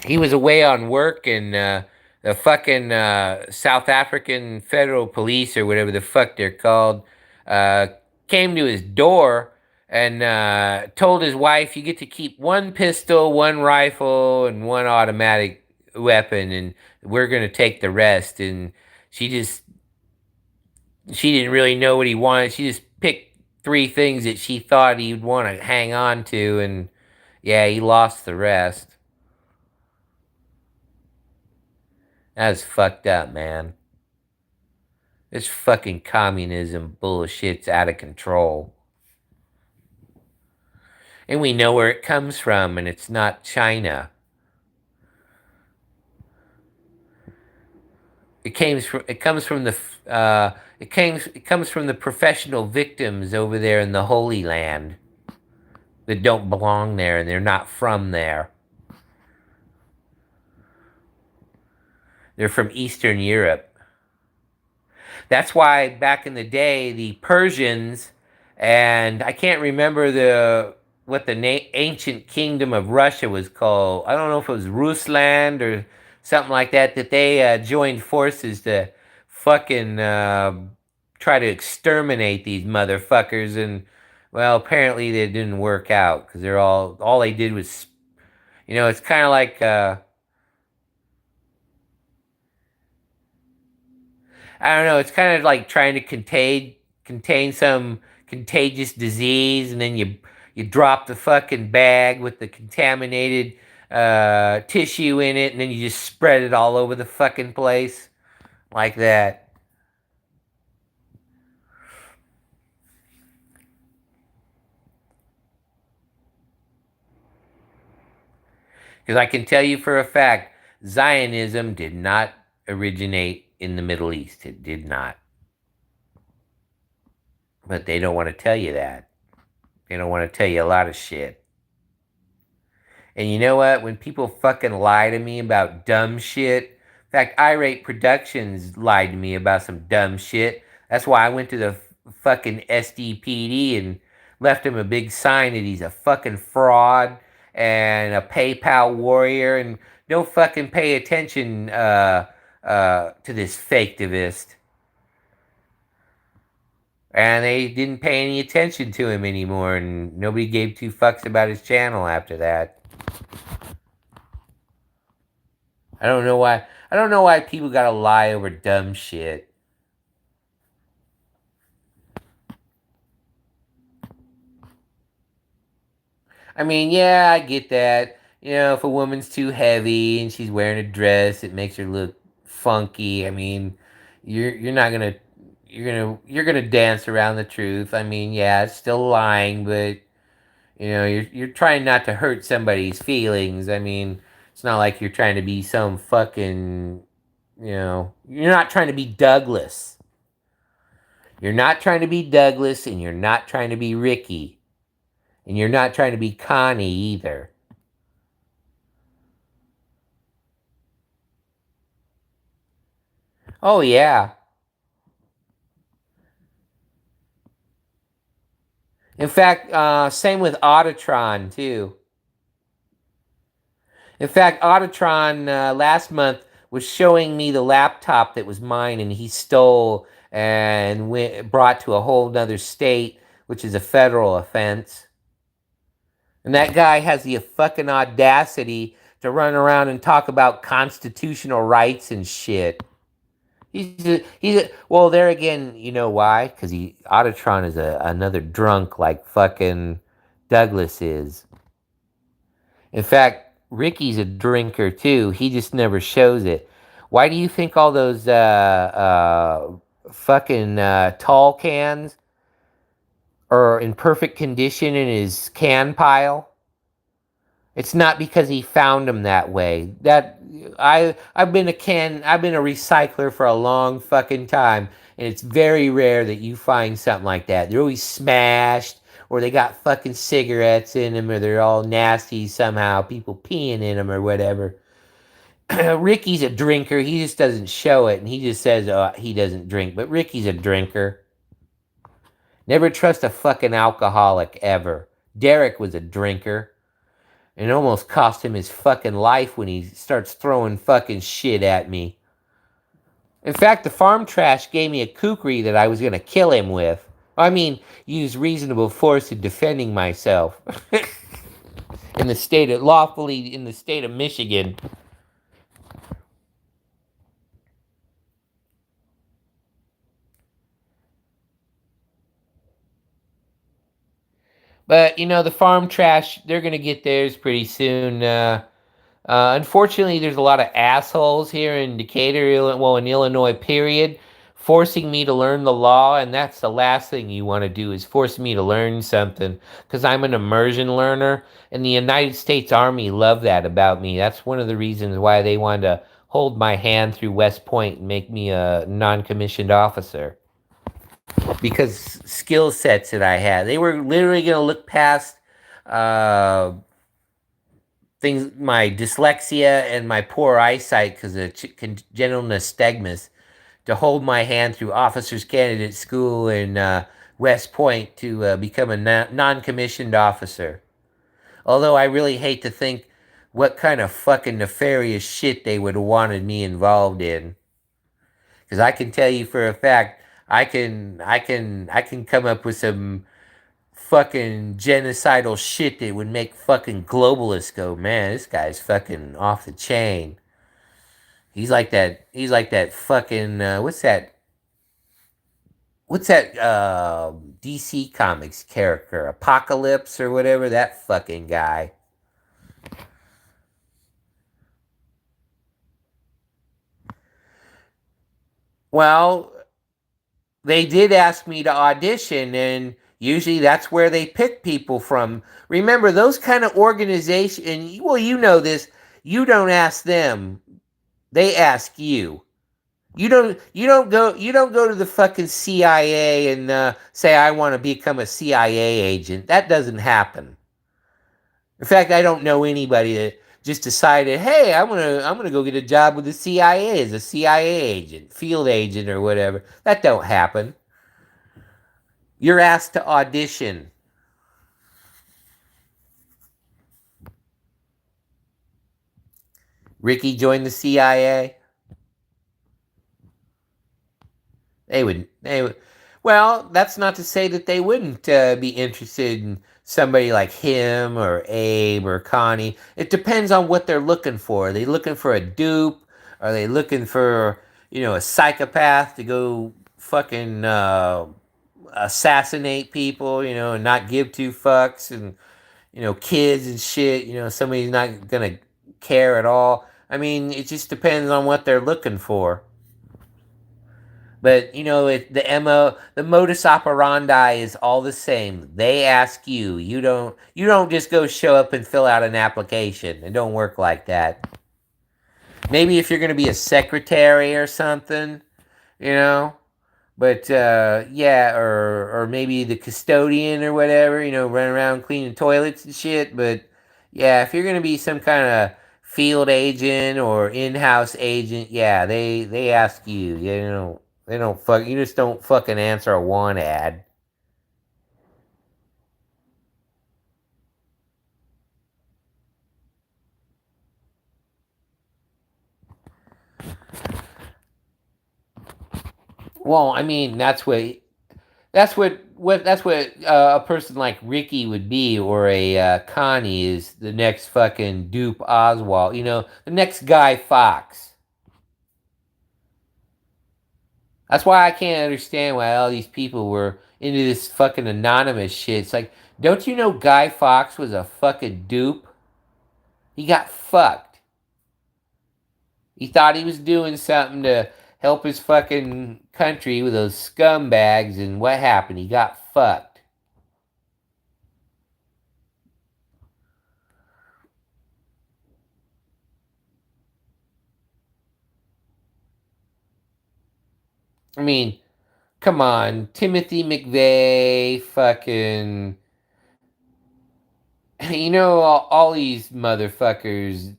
he was away on work, and the fucking South African Federal Police or whatever the fuck they're called uh, came to his door and told his wife, "You get to keep one pistol, one rifle, and one automatic weapon, and we're gonna take the rest." And she just she didn't really know what he wanted. She just picked three things that she thought he'd want to hang on to, and yeah, he lost the rest. That's fucked up, man. This fucking communism bullshit's out of control. And we know where it comes from, and it's not China. It comes from the it comes from the professional victims over there in the Holy Land that don't belong there, and they're not from there. They're from Eastern Europe. That's why back in the day, the Persians, and I can't remember what the ancient kingdom of Russia was called. I don't know if it was Rusland or something like that. That they joined forces to fucking try to exterminate these motherfuckers, and well, apparently they didn't work out because they're all they did was, it's kind of like. I don't know. It's kind of like trying to contain some contagious disease, and then you drop the fucking bag with the contaminated tissue in it, and then you just spread it all over the fucking place like that. Because I can tell you for a fact, Zionism did not originate in the Middle East. It did not. But they don't want to tell you that. They don't want to tell you a lot of shit. And you know what? When people fucking lie to me about dumb shit, in fact, Irate Productions lied to me about some dumb shit. That's why I went to the fucking SDPD and left him a big sign that he's a fucking fraud and a PayPal warrior, and don't fucking pay attention to this fake divist. And they didn't pay any attention to him anymore, and nobody gave two fucks about his channel after that. I don't know why. I don't know why people gotta lie over dumb shit. I mean, yeah, I get that. If a woman's too heavy and she's wearing a dress, it makes her look funky. I mean, you're not gonna you're gonna dance around the truth. I mean, yeah, it's still lying, but you're trying not to hurt somebody's feelings. I mean, it's not like you're trying to be some fucking, you're not trying to be Douglas. You're not trying to be Douglas, and you're not trying to be Ricky, and you're not trying to be Connie either. Oh yeah. In fact, same with Autotron too. In fact, Autotron last month was showing me the laptop that was mine, and he stole and brought to a whole nother state, which is a federal offense. And that guy has the fucking audacity to run around and talk about constitutional rights and shit. Well, there again, you know why? Because Autotron is another drunk like fucking Douglas is. In fact, Ricky's a drinker too. He just never shows it. Why do you think all those fucking tall cans are in perfect condition in his can pile? It's not because he found them that way. I've been a recycler for a long fucking time, and it's very rare that you find something like that. They're always smashed, or they got fucking cigarettes in them, or they're all nasty somehow. People peeing in them or whatever. Ricky's a drinker. He just doesn't show it, and he just says he doesn't drink. But Ricky's a drinker. Never trust a fucking alcoholic ever. Derek was a drinker. And it almost cost him his fucking life when he starts throwing fucking shit at me. In fact, the farm trash gave me a kukri that I was gonna kill him with. I mean, use reasonable force in defending myself. Lawfully in the state of Michigan. But you know, the farm trash, they're gonna get theirs pretty soon. Unfortunately, there's a lot of assholes here in Decatur, well, in Illinois, period, forcing me to learn the law, and that's the last thing you want to do is force me to learn something, because I'm an immersion learner, and the United States Army love that about me. That's one of the reasons why they wanted to hold my hand through West Point and make me a non-commissioned officer, because skill sets that I had. They were literally going to look past uh, things, my dyslexia and my poor eyesight because of congenital nystagmus, to hold my hand through officers candidate school in West Point to become a non-commissioned officer. Although I really hate to think what kind of fucking nefarious shit they would have wanted me involved in. Because I can tell you for a fact, I can come up with some fucking genocidal shit that would make fucking globalists go, man, this guy's fucking off the chain. He's like that fucking what's that DC Comics character? Apocalypse or whatever, that fucking guy. Well, they did ask me to audition, and usually that's where they pick people from. Remember, those kind of organizations, and well, you know this, you don't ask them, they ask you. You don't go to the fucking CIA and say I want to become a CIA agent. That doesn't happen. In fact, I don't know anybody that just decided, hey, I'm gonna go get a job with the CIA as a CIA agent, field agent, or whatever. That don't happen. You're asked to audition. Ricky joined the CIA. They would. Well, that's not to say that they wouldn't be interested in somebody like him or Abe or Connie. It depends on what they're looking for. Are they looking for a dupe? Are they looking for, a psychopath to go fucking assassinate people, and not give two fucks, and, kids and shit, somebody's not gonna care at all. I mean, it just depends on what they're looking for. But the modus operandi is all the same. They ask you. You don't just go show up and fill out an application. It don't work like that. Maybe if you're gonna be a secretary or something, you know. But yeah, or maybe the custodian or whatever, run around cleaning toilets and shit. But yeah, if you're gonna be some kind of field agent or in-house agent, yeah, they ask you. They don't fuck. You just don't fucking answer a want ad. Well, I mean, that's what a person like Ricky would be, or a Connie is the next fucking dupe Oswald. You know, the next Guy Fox. That's why I can't understand why all these people were into this fucking anonymous shit. It's like, don't you know Guy Fox was a fucking dupe? He got fucked. He thought he was doing something to help his fucking country with those scumbags, and what happened? He got fucked. I mean, come on, Timothy McVeigh, fucking, you know, all these motherfuckers,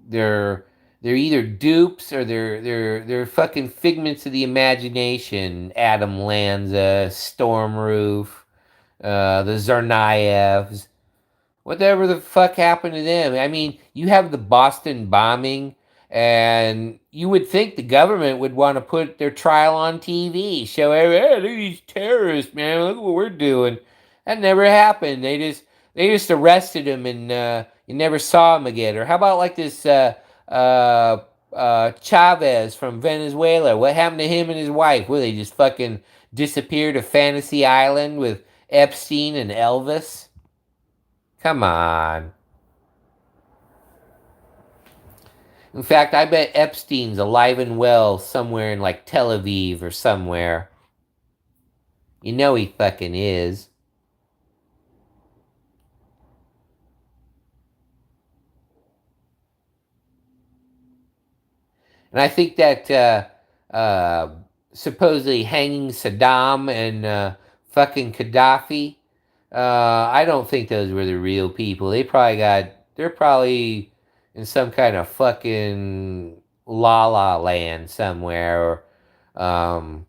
they're they're either dupes or they're fucking figments of the imagination. Adam Lanza, Storm Roof, the Zarnaevs, whatever the fuck happened to them? I mean, you have the Boston bombing, and you would think the government would want to put their trial on TV, show hey, look at these terrorists, man, look what we're doing. That never happened. They just arrested him, and you never saw him again. Or how about like this uh, Chavez from Venezuela? What happened to him and his wife? Well, they just fucking disappeared to Fantasy Island with Epstein and Elvis. Come on. In fact, I bet Epstein's alive and well somewhere in like Tel Aviv or somewhere. You know he fucking is. And I think that supposedly hanging Saddam and fucking Gaddafi, I don't think those were the real people. They're probably in some kind of fucking la la land somewhere, or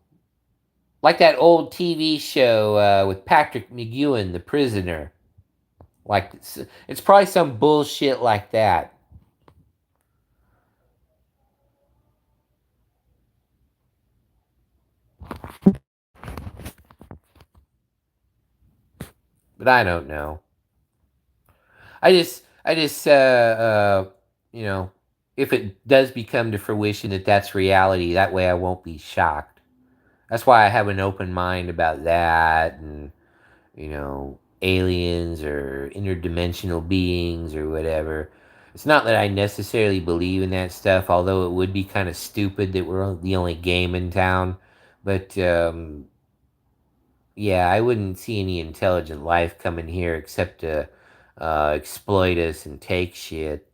like that old TV show with Patrick McGowan, The Prisoner. Like it's probably some bullshit like that. But I don't know. I just, you know, if it does become to fruition that that's reality, that way I won't be shocked. That's why I have an open mind about that, and aliens or interdimensional beings or whatever. It's not that I necessarily believe in that stuff, although it would be kind of stupid that we're the only game in town. But yeah, I wouldn't see any intelligent life coming here except to exploit us and take shit.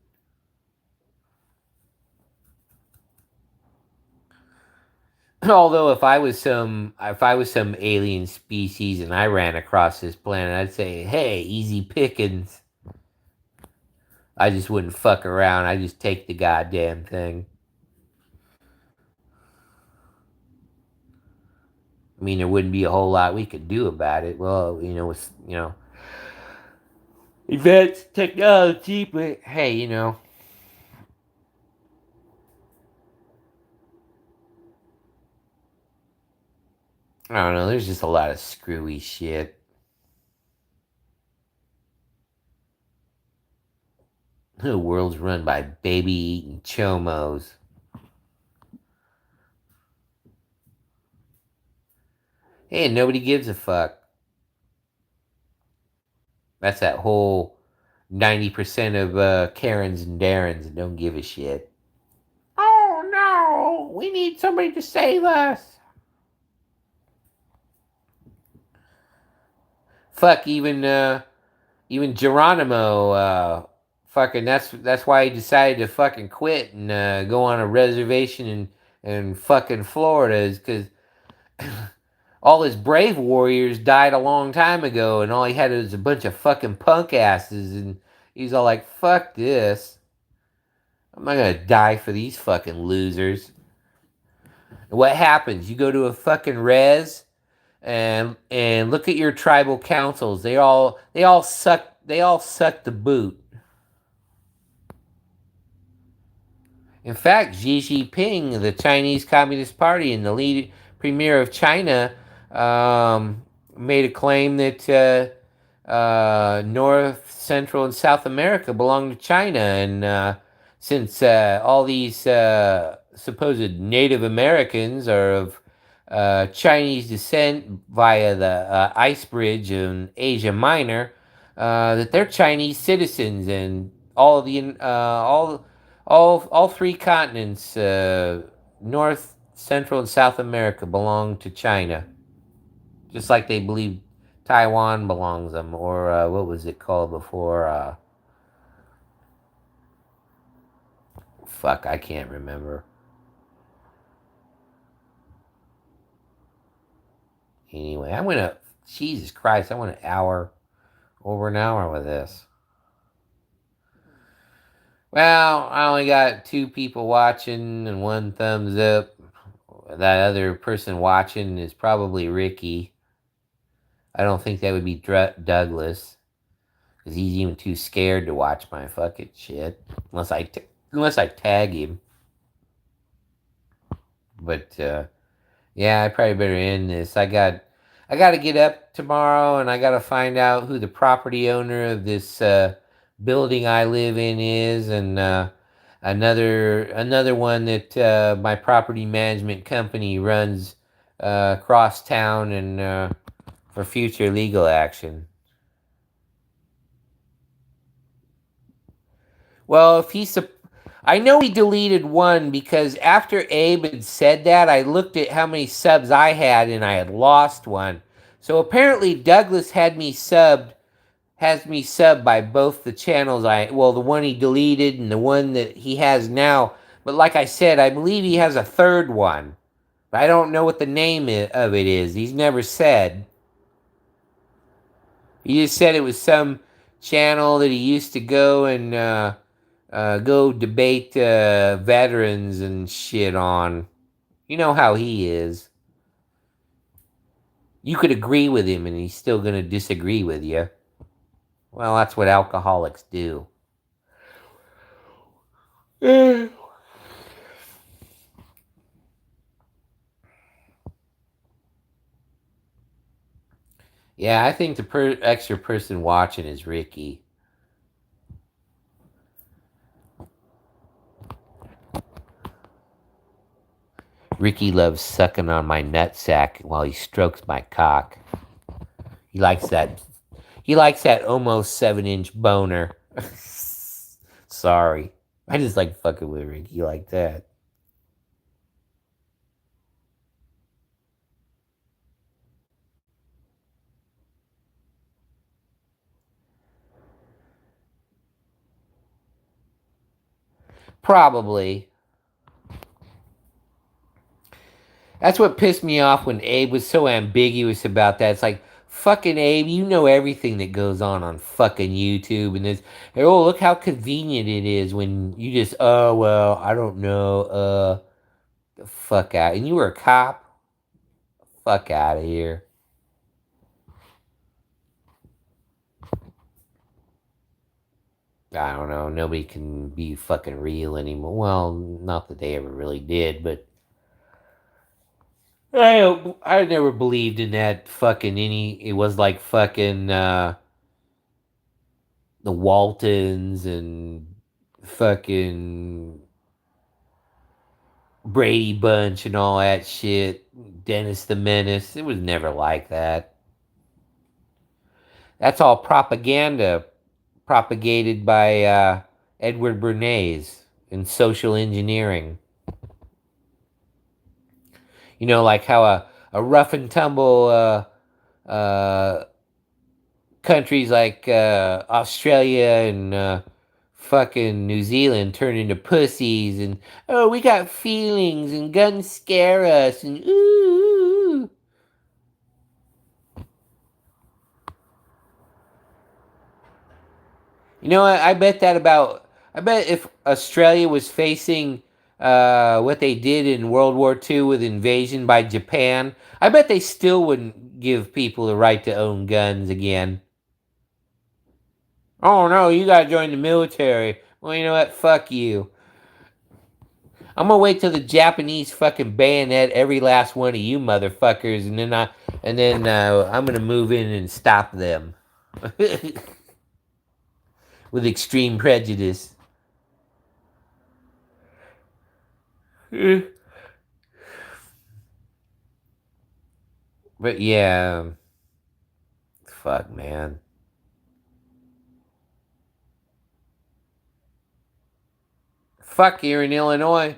Although if I was some alien species and I ran across this planet, I'd say, "Hey, easy pickings." I just wouldn't fuck around. I just take the goddamn thing. I mean, there wouldn't be a whole lot we could do about it. Well, with advanced technology, but hey, I don't know. There's just a lot of screwy shit. The world's run by baby eating chomos. Hey, and nobody gives a fuck. That's that whole 90% of Karens and Darrens that don't give a shit. Oh no, we need somebody to save us. Fuck, even Geronimo, fucking that's why he decided to fucking quit and go on a reservation in fucking Florida, is because all his brave warriors died a long time ago, and all he had was a bunch of fucking punk asses, and he's all like, "Fuck this! I'm not gonna die for these fucking losers." And what happens? You go to a fucking res and look at your tribal councils. They all suck the boot. In fact, Xi Jinping, the Chinese Communist Party and the lead premier of China, um, made a claim that North, Central, and South America belong to China. And since all these supposed Native Americans are of Chinese descent via the ice bridge in Asia Minor, that they're Chinese citizens, and all three continents, North, Central, and South America, belong to China, just like they believe Taiwan belongs to them, or what was it called before? Fuck, I can't remember. Anyway, I went up. Jesus Christ, I went over an hour with this. Well, I only got 2 people watching and 1 thumbs up. That other person watching is probably Ricky. I don't think that would be Douglas, because he's even too scared to watch my fucking shit unless I tag him. But yeah, I probably better end this. I got to get up tomorrow, and I got to find out who the property owner of this building I live in is, and another one that my property management company runs across town, and for future legal action. Well, if he's, I know he deleted one because after Abe had said that, I looked at how many subs I had and I had lost one. So apparently Douglas has me subbed by both the channels well, the one he deleted and the one that he has now. But like I said, I believe he has a third one. But I don't know what the name of it is. He's never said. He just said it was some channel that he used to go and go debate veterans and shit on. You know how he is. You could agree with him and he's still going to disagree with you. Well, that's what alcoholics do. Yeah, I think the extra person watching is Ricky. Ricky loves sucking on my nutsack while he strokes my cock. He likes that. He likes that almost 7-inch boner. Sorry, I just like fucking with Ricky like that. Probably. That's what pissed me off when Abe was so ambiguous about that. It's like, fucking Abe, you know everything that goes on fucking YouTube and this. Oh, look how convenient it is when you just, oh, well, I don't know, the fuck out. And you were a cop? Fuck out of here. I don't know. Nobody can be fucking real anymore. Well, not that they ever really did, but I never believed in that fucking any. It was like fucking the Waltons and fucking Brady Bunch and all that shit. Dennis the Menace. It was never like that. That's all propaganda propagated by Edward Bernays in social engineering. You know, like how a rough and tumble countries like Australia and fucking New Zealand turn into pussies, and oh, we got feelings and guns scare us, and ooh. You know what? I bet if Australia was facing what they did in World War II with invasion by Japan, I bet they still wouldn't give people the right to own guns again. Oh no, you gotta join the military. Well, you know what? Fuck you. I'm gonna wait till the Japanese fucking bayonet every last one of you motherfuckers, and then I'm gonna move in and stop them with extreme prejudice. But yeah, fuck, man. Fuck, here in Illinois,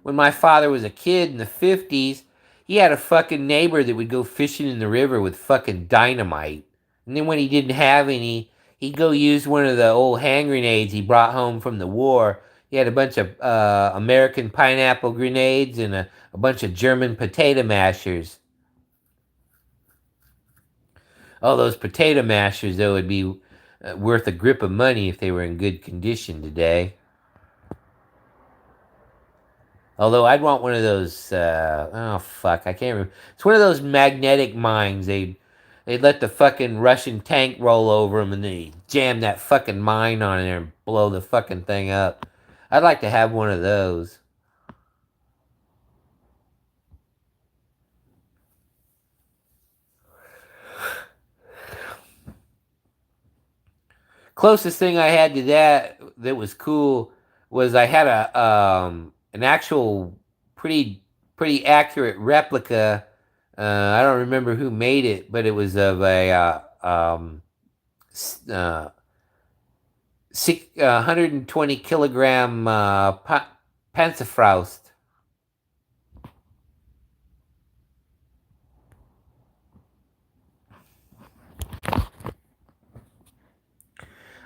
when my father was a kid in the 50s, he had a fucking neighbor that would go fishing in the river with fucking dynamite. And then when he didn't have any, he'd go use one of the old hand grenades he brought home from the war. He had a bunch of American pineapple grenades and a bunch of German potato mashers. All those potato mashers, though, would be worth a grip of money if they were in good condition today. Although I'd want one of those. Oh fuck, I can't remember. It's one of those magnetic mines. They'd let the fucking Russian tank roll over them, and they jam that fucking mine on there and blow the fucking thing up. I'd like to have one of those. Closest thing I had to that that was cool was I had a an actual pretty accurate replica. I don't remember who made it, but it was of a s- uh, 120 kilogram Panzerfaust.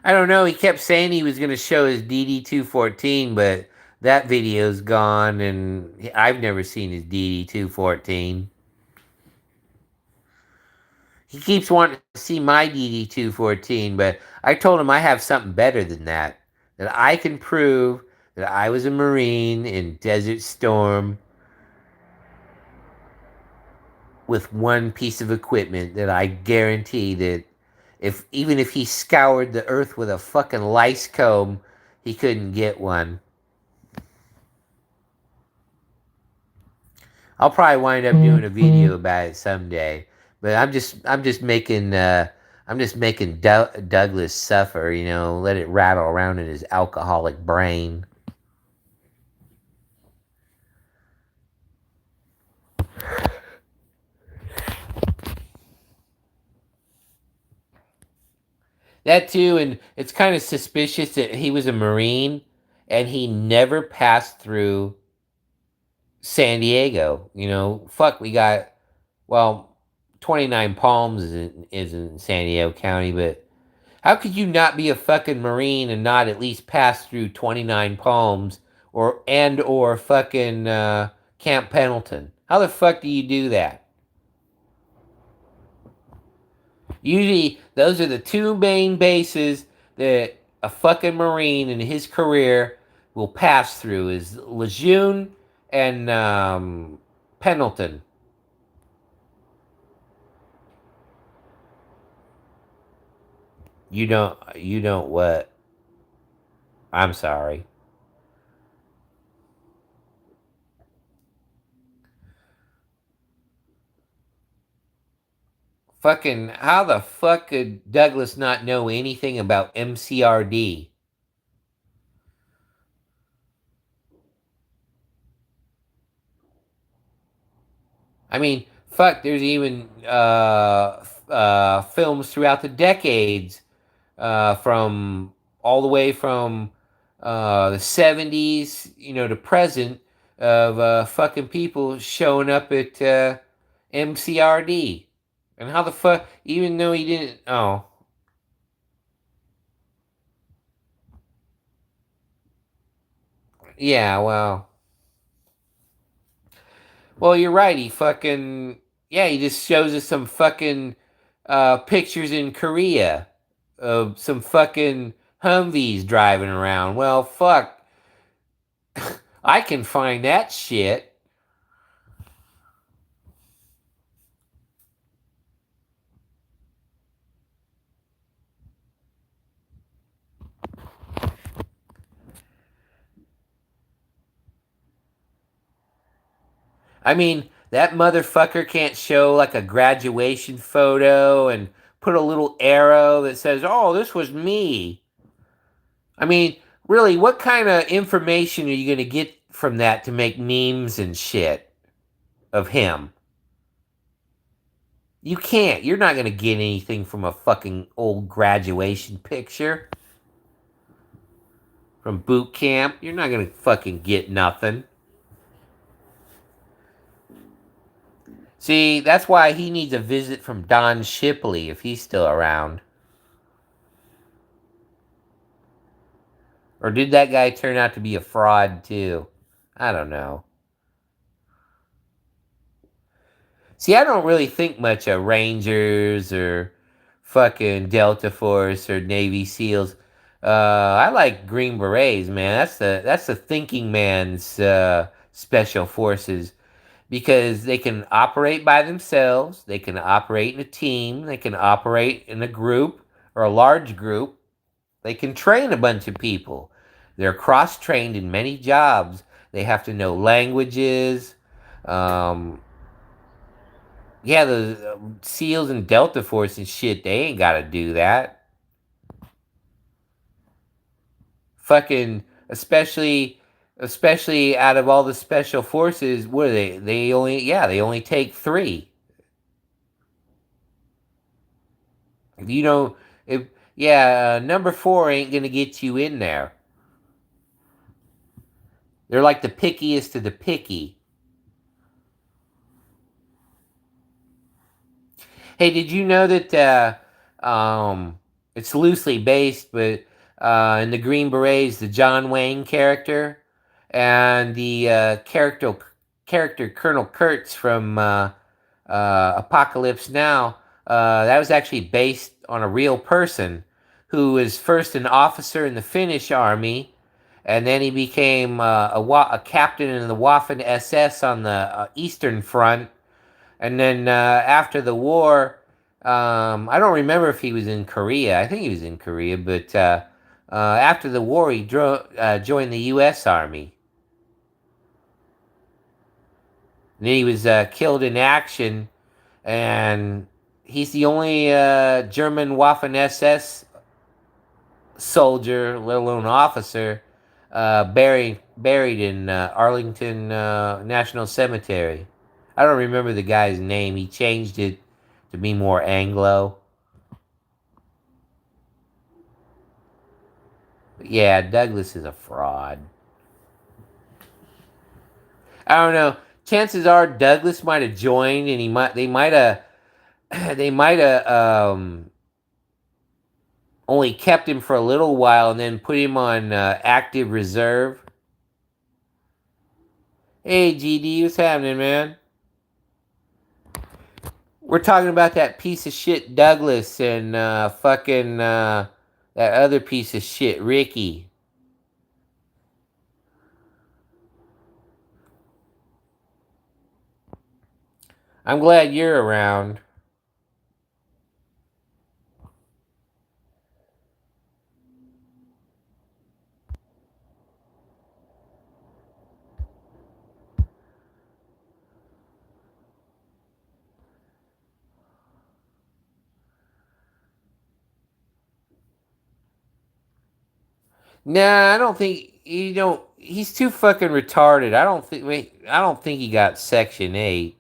I don't know. He kept saying he was going to show his DD-214, but that video's gone, and I've never seen his DD-214. He keeps wanting to see my DD-214, but I told him I have something better than that. That I can prove that I was a Marine in Desert Storm with one piece of equipment that I guarantee that if even if he scoured the earth with a fucking lice comb, he couldn't get one. I'll probably wind up doing a video about it someday, but I'm just making Douglas suffer, let it rattle around in his alcoholic brain. That too, and it's kind of suspicious that he was a Marine and he never passed through San Diego. Fuck, we got, well, 29 Palms isn't San Diego County, but how could you not be a fucking Marine and not at least pass through 29 Palms or fucking Camp Pendleton? How the fuck do you do that? Usually, those are the two main bases that a fucking Marine in his career will pass through is Lejeune and Pendleton. You don't what? I'm sorry. Fucking, how the fuck could Douglas not know anything about MCRD? I mean, fuck, there's even films throughout the decades, from all the way from the 70s, to present, of fucking people showing up at MCRD. And how the fuck, even though he didn't, oh, yeah, well, you're right. Yeah, he just shows us some fucking pictures in Korea of some fucking Humvees driving around. Well, fuck, I can find that shit. I mean, that motherfucker can't show like a graduation photo and put a little arrow that says, "Oh, this was me." I mean, really, what kind of information are you going to get from that to make memes and shit of him? You can't. You're not going to get anything from a fucking old graduation picture from boot camp. You're not going to fucking get nothing. See, that's why he needs a visit from Don Shipley if he's still around. Or did that guy turn out to be a fraud too? I don't know. See, I don't really think much of Rangers or fucking Delta Force or Navy SEALs. I like Green Berets, man. That's the thinking man's special forces because they can operate by themselves. They can operate in a team. They can operate in a group or a large group. They can train a bunch of people. They're cross trained in many jobs. They have to know languages. Um, yeah, the SEALs and Delta Force and shit, they ain't got to do that. Fucking, especially out of all the special forces, what are they? They only take three. If you don't, if yeah, number four ain't gonna get you in there. They're like the pickiest of the picky. Hey, did you know that it's loosely based, but in the Green Berets, the John Wayne character and the character Colonel Kurtz from Apocalypse Now, that was actually based on a real person who was first an officer in the Finnish army, and then he became a captain in the Waffen SS on the Eastern Front, and then after the war, I don't remember if he was in Korea. I think he was in Korea, but after the war, he joined the U.S. Army. And then he was killed in action, and he's the only German Waffen SS soldier, let alone officer, buried in Arlington National Cemetery. I don't remember the guy's name. He changed it to be more Anglo. But yeah, Douglas is a fraud. I don't know. Chances are Douglas might have joined, and they might have they might have only kept him for a little while and then put him on active reserve. Hey, GD, what's happening, man? We're talking about that piece of shit Douglas and fucking that other piece of shit Ricky. I'm glad you're around. Nah, I don't think you don't. He's too fucking retarded. I don't think. Wait, I don't think he got Section 8,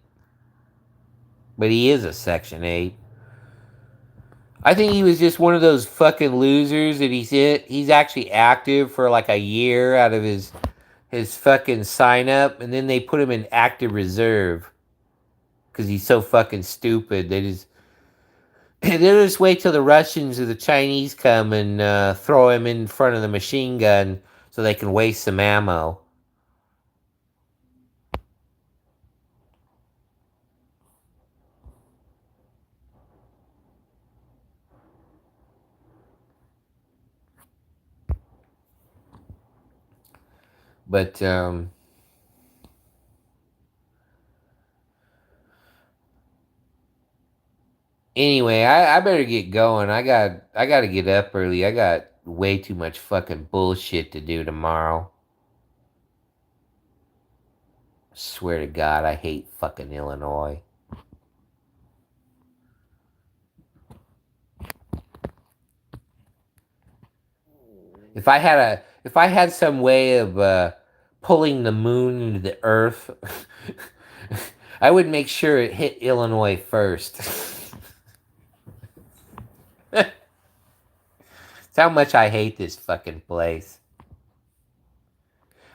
but he is a Section 8. I think he was just one of those fucking losers that he's actually active for like a year out of his fucking sign up, and then they put him in active reserve because he's so fucking stupid. They just wait till the Russians or the Chinese come and throw him in front of the machine gun so they can waste some ammo. But anyway, I better get going. I got to get up early. I got way too much fucking bullshit to do tomorrow. Swear to God, I hate fucking Illinois. If I had some way of pulling the moon into the earth, I would make sure it hit Illinois first. That's how much I hate this fucking place.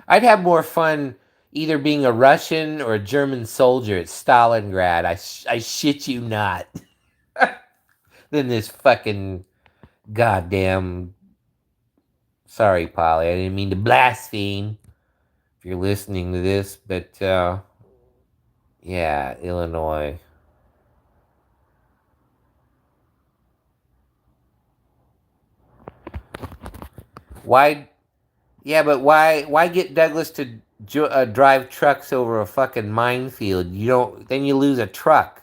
I'd have more fun either being a Russian or a German soldier at Stalingrad. I shit you not. Than this fucking goddamn. Sorry, Polly. I didn't mean to blaspheme if you're listening to this, but yeah, Illinois. Why? Yeah, but why? Why get Douglas to drive trucks over a fucking minefield? You don't. Then you lose a truck.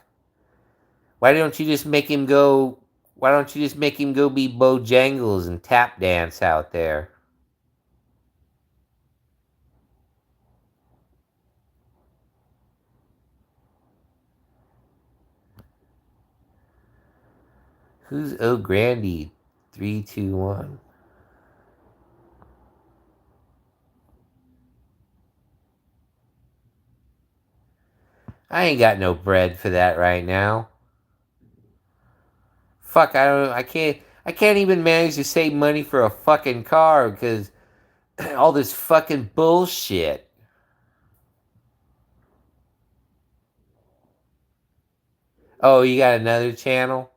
Why don't you just make him go? Why don't you just make him go be Bojangles and tap dance out there? Who's O Grandy? 321. I ain't got no bread for that right now. Fuck, I don't. I can't. I can't even manage to save money for a fucking car because all this fucking bullshit. Oh, you got another channel?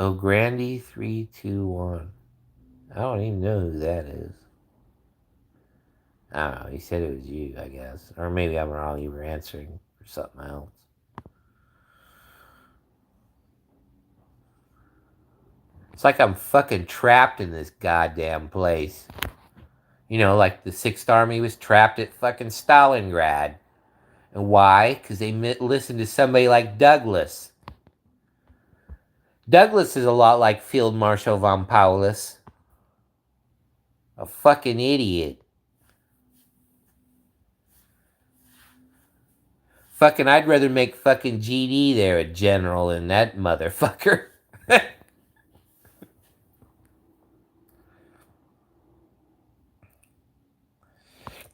Oh, Grandy 321. I don't even know who that is. I don't know. He said it was you, I guess. Or maybe I'm wrong. You were answering for something else. It's like I'm fucking trapped in this goddamn place. You know, like the Sixth Army was trapped at fucking Stalingrad. And why? Because they listened to somebody like Douglas. Douglas is a lot like Field Marshal von Paulus. A fucking idiot. Fucking, I'd rather make fucking GD there a general than that motherfucker.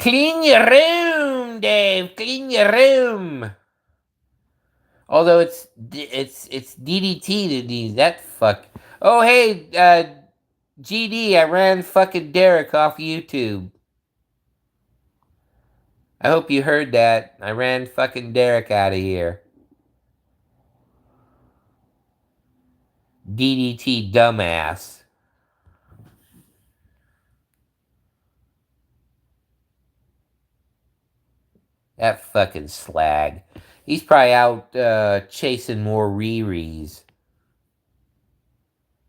Clean your room, Dave. Clean your room. Although it's DDT to do that fuck. Oh hey, GD, I ran fucking Derek off YouTube. I hope you heard that. I ran fucking Derek out of here. DDT dumbass. That fucking slag. He's probably out chasing more Riris.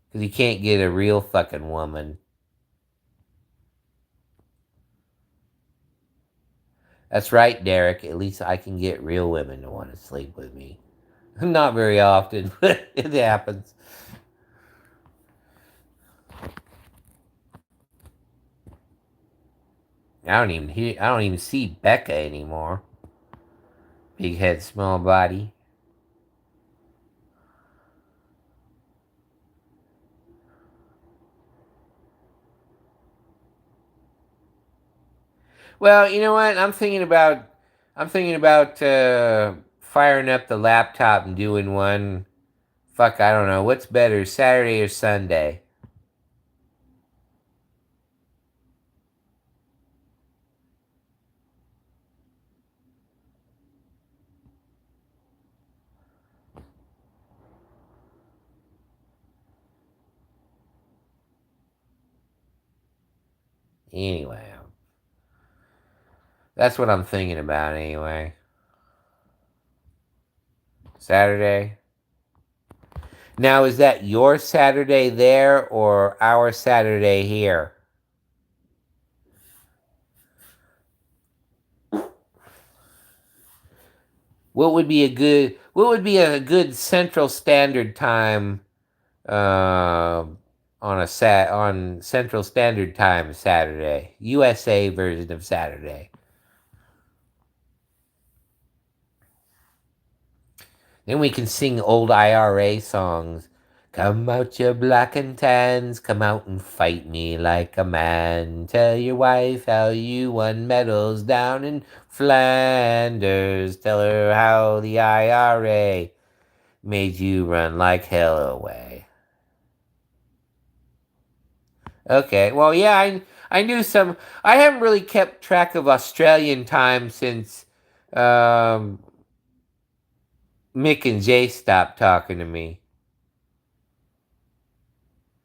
Because he can't get a real fucking woman. That's right, Derek. At least I can get real women to want to sleep with me. Not very often, but it happens. I don't even see Becca anymore. Big head, small body. Well, you know what? I'm thinking about firing up the laptop and doing one. Fuck, I don't know. What's better, Saturday or Sunday? Anyway, that's what I'm thinking about anyway. Saturday. Now, is that your Saturday there or our Saturday here? What would be a good Central Standard Time on Central Standard Time Saturday? USA version of Saturday. Then we can sing old IRA songs. Come out, your black and tans. Come out and fight me like a man. Tell your wife how you won medals down in Flanders. Tell her how the IRA made you run like hell away. Okay, well, yeah, I knew some. I haven't really kept track of Australian time since um, Mick and Jay stopped talking to me.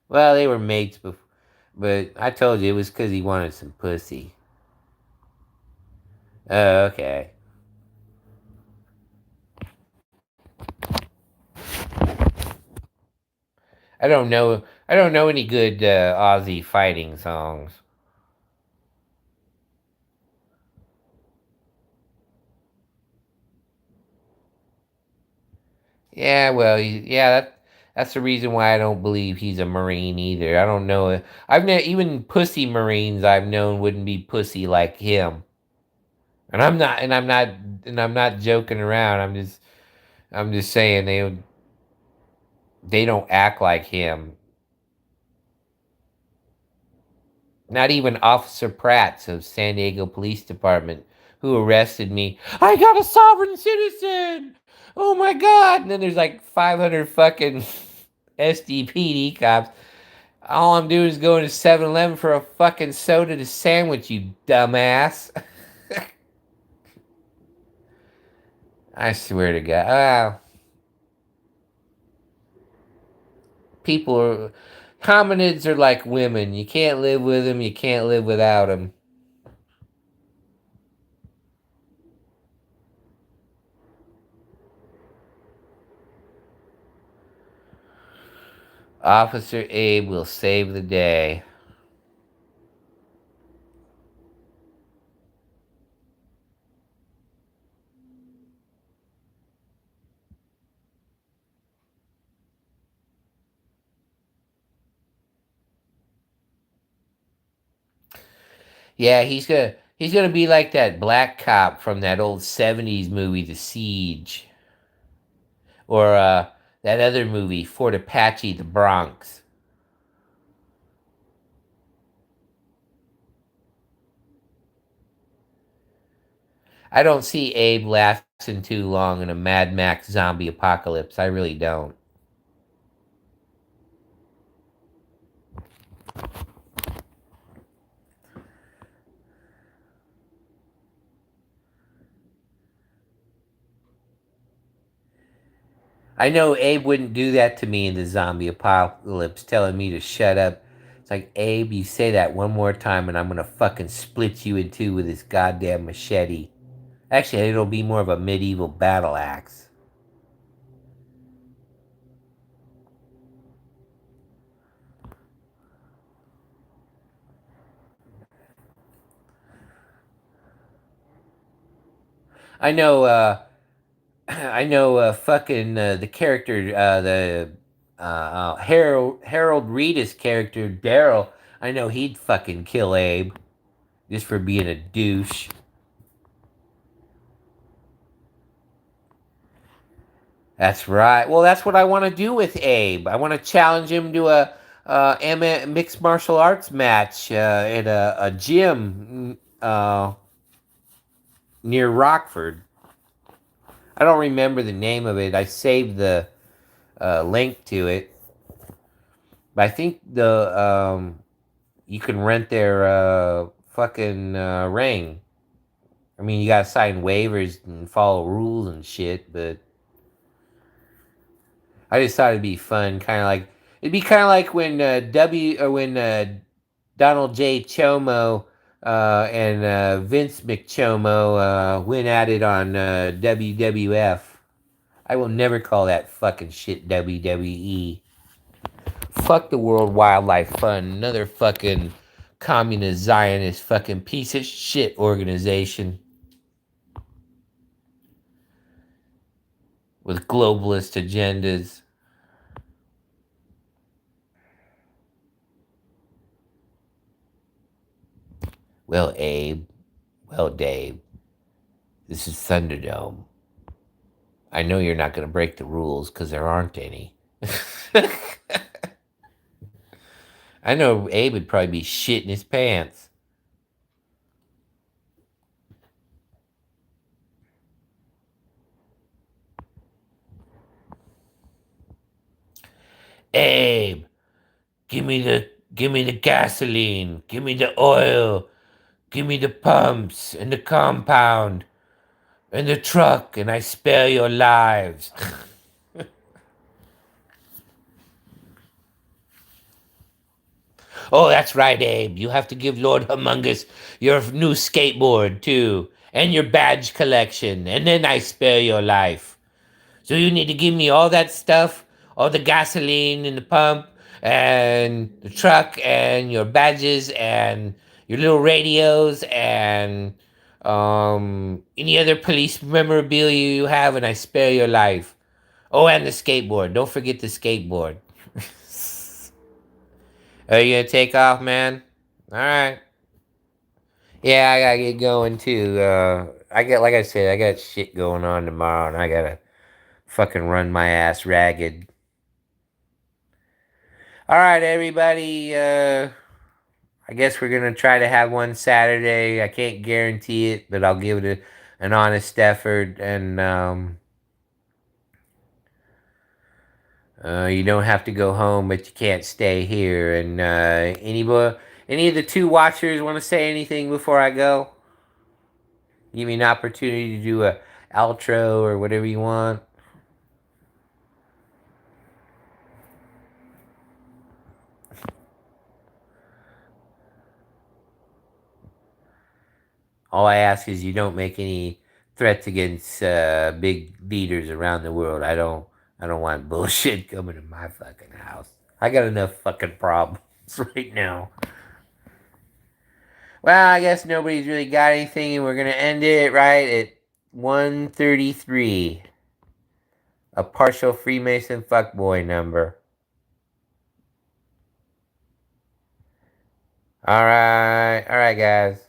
Well, they were mates before, but I told you it was because he wanted some pussy. Oh, okay. I don't know. I don't know any good Aussie fighting songs. Yeah, well, yeah, that's the reason why I don't believe he's a Marine either. I don't know. I've known even pussy Marines I've known wouldn't be pussy like him. And I'm not joking around. I'm just saying they don't act like him. Not even Officer Prats of San Diego Police Department, who arrested me. I got a sovereign citizen. Oh my god! And then there's like 500 fucking SDPD cops. All I'm doing is going to 7-Eleven for a fucking soda to sandwich, you dumbass. I swear to God. People are. Hominids are like women. You can't live with them, you can't live without them. Officer Abe will save the day. Yeah, he's gonna be like that black cop from that old '70s movie, The Siege, or that other movie, Fort Apache, The Bronx. I don't see Abe lasting too long in a Mad Max zombie apocalypse. I really don't. I know Abe wouldn't do that to me in the zombie apocalypse, telling me to shut up. It's like, Abe, you say that one more time and I'm gonna fucking split you in two with this goddamn machete. Actually, it'll be more of a medieval battle axe. I know, I know, fucking the character, the Harold Reedus character, Daryl. I know he'd fucking kill Abe just for being a douche. That's right. Well, that's what I want to do with Abe. I want to challenge him to a mixed martial arts match at a gym near Rockford. I don't remember the name of it. I saved the link to it, but I think the you can rent their fucking ring. I mean, you gotta sign waivers and follow rules and shit, but I just thought it'd be fun, kind of like it'd be kind of like when Donald J. Chomo and Vince McChomo went at it on WWF. I will never call that fucking shit WWE. Fuck the World Wildlife Fund, another fucking communist Zionist fucking piece of shit organization with globalist agendas. Well, Abe. Well, Dave. This is Thunderdome. I know you're not going to break the rules because there aren't any. I know Abe would probably be shitting his pants. Abe, give me the gasoline, give me the oil, give me the pumps and the compound and the truck, and I spare your lives. Oh, that's right, Abe. You have to give Lord Humongous your new skateboard, too, and your badge collection, and then I spare your life. So you need to give me all that stuff, all the gasoline in the pump, and the truck, and your badges, and your little radios, and any other police memorabilia you have, and I spare your life. Oh, and the skateboard. Don't forget the skateboard. Are you gonna take off, man? All right. Yeah, I gotta get going too. Like I said, I got shit going on tomorrow, and I gotta fucking run my ass ragged. All right, everybody. I guess we're gonna try to have one Saturday. I can't guarantee it, but I'll give it an honest effort. And you don't have to go home, but you can't stay here. And any of the two watchers want to say anything before I go? Give me an opportunity to do a outro or whatever you want. All I ask is you don't make any threats against big leaders around the world. I don't want bullshit coming to my fucking house. I got enough fucking problems right now. Well, I guess nobody's really got anything, and we're gonna end it right at 133. A partial Freemason fuckboy number. All right, guys.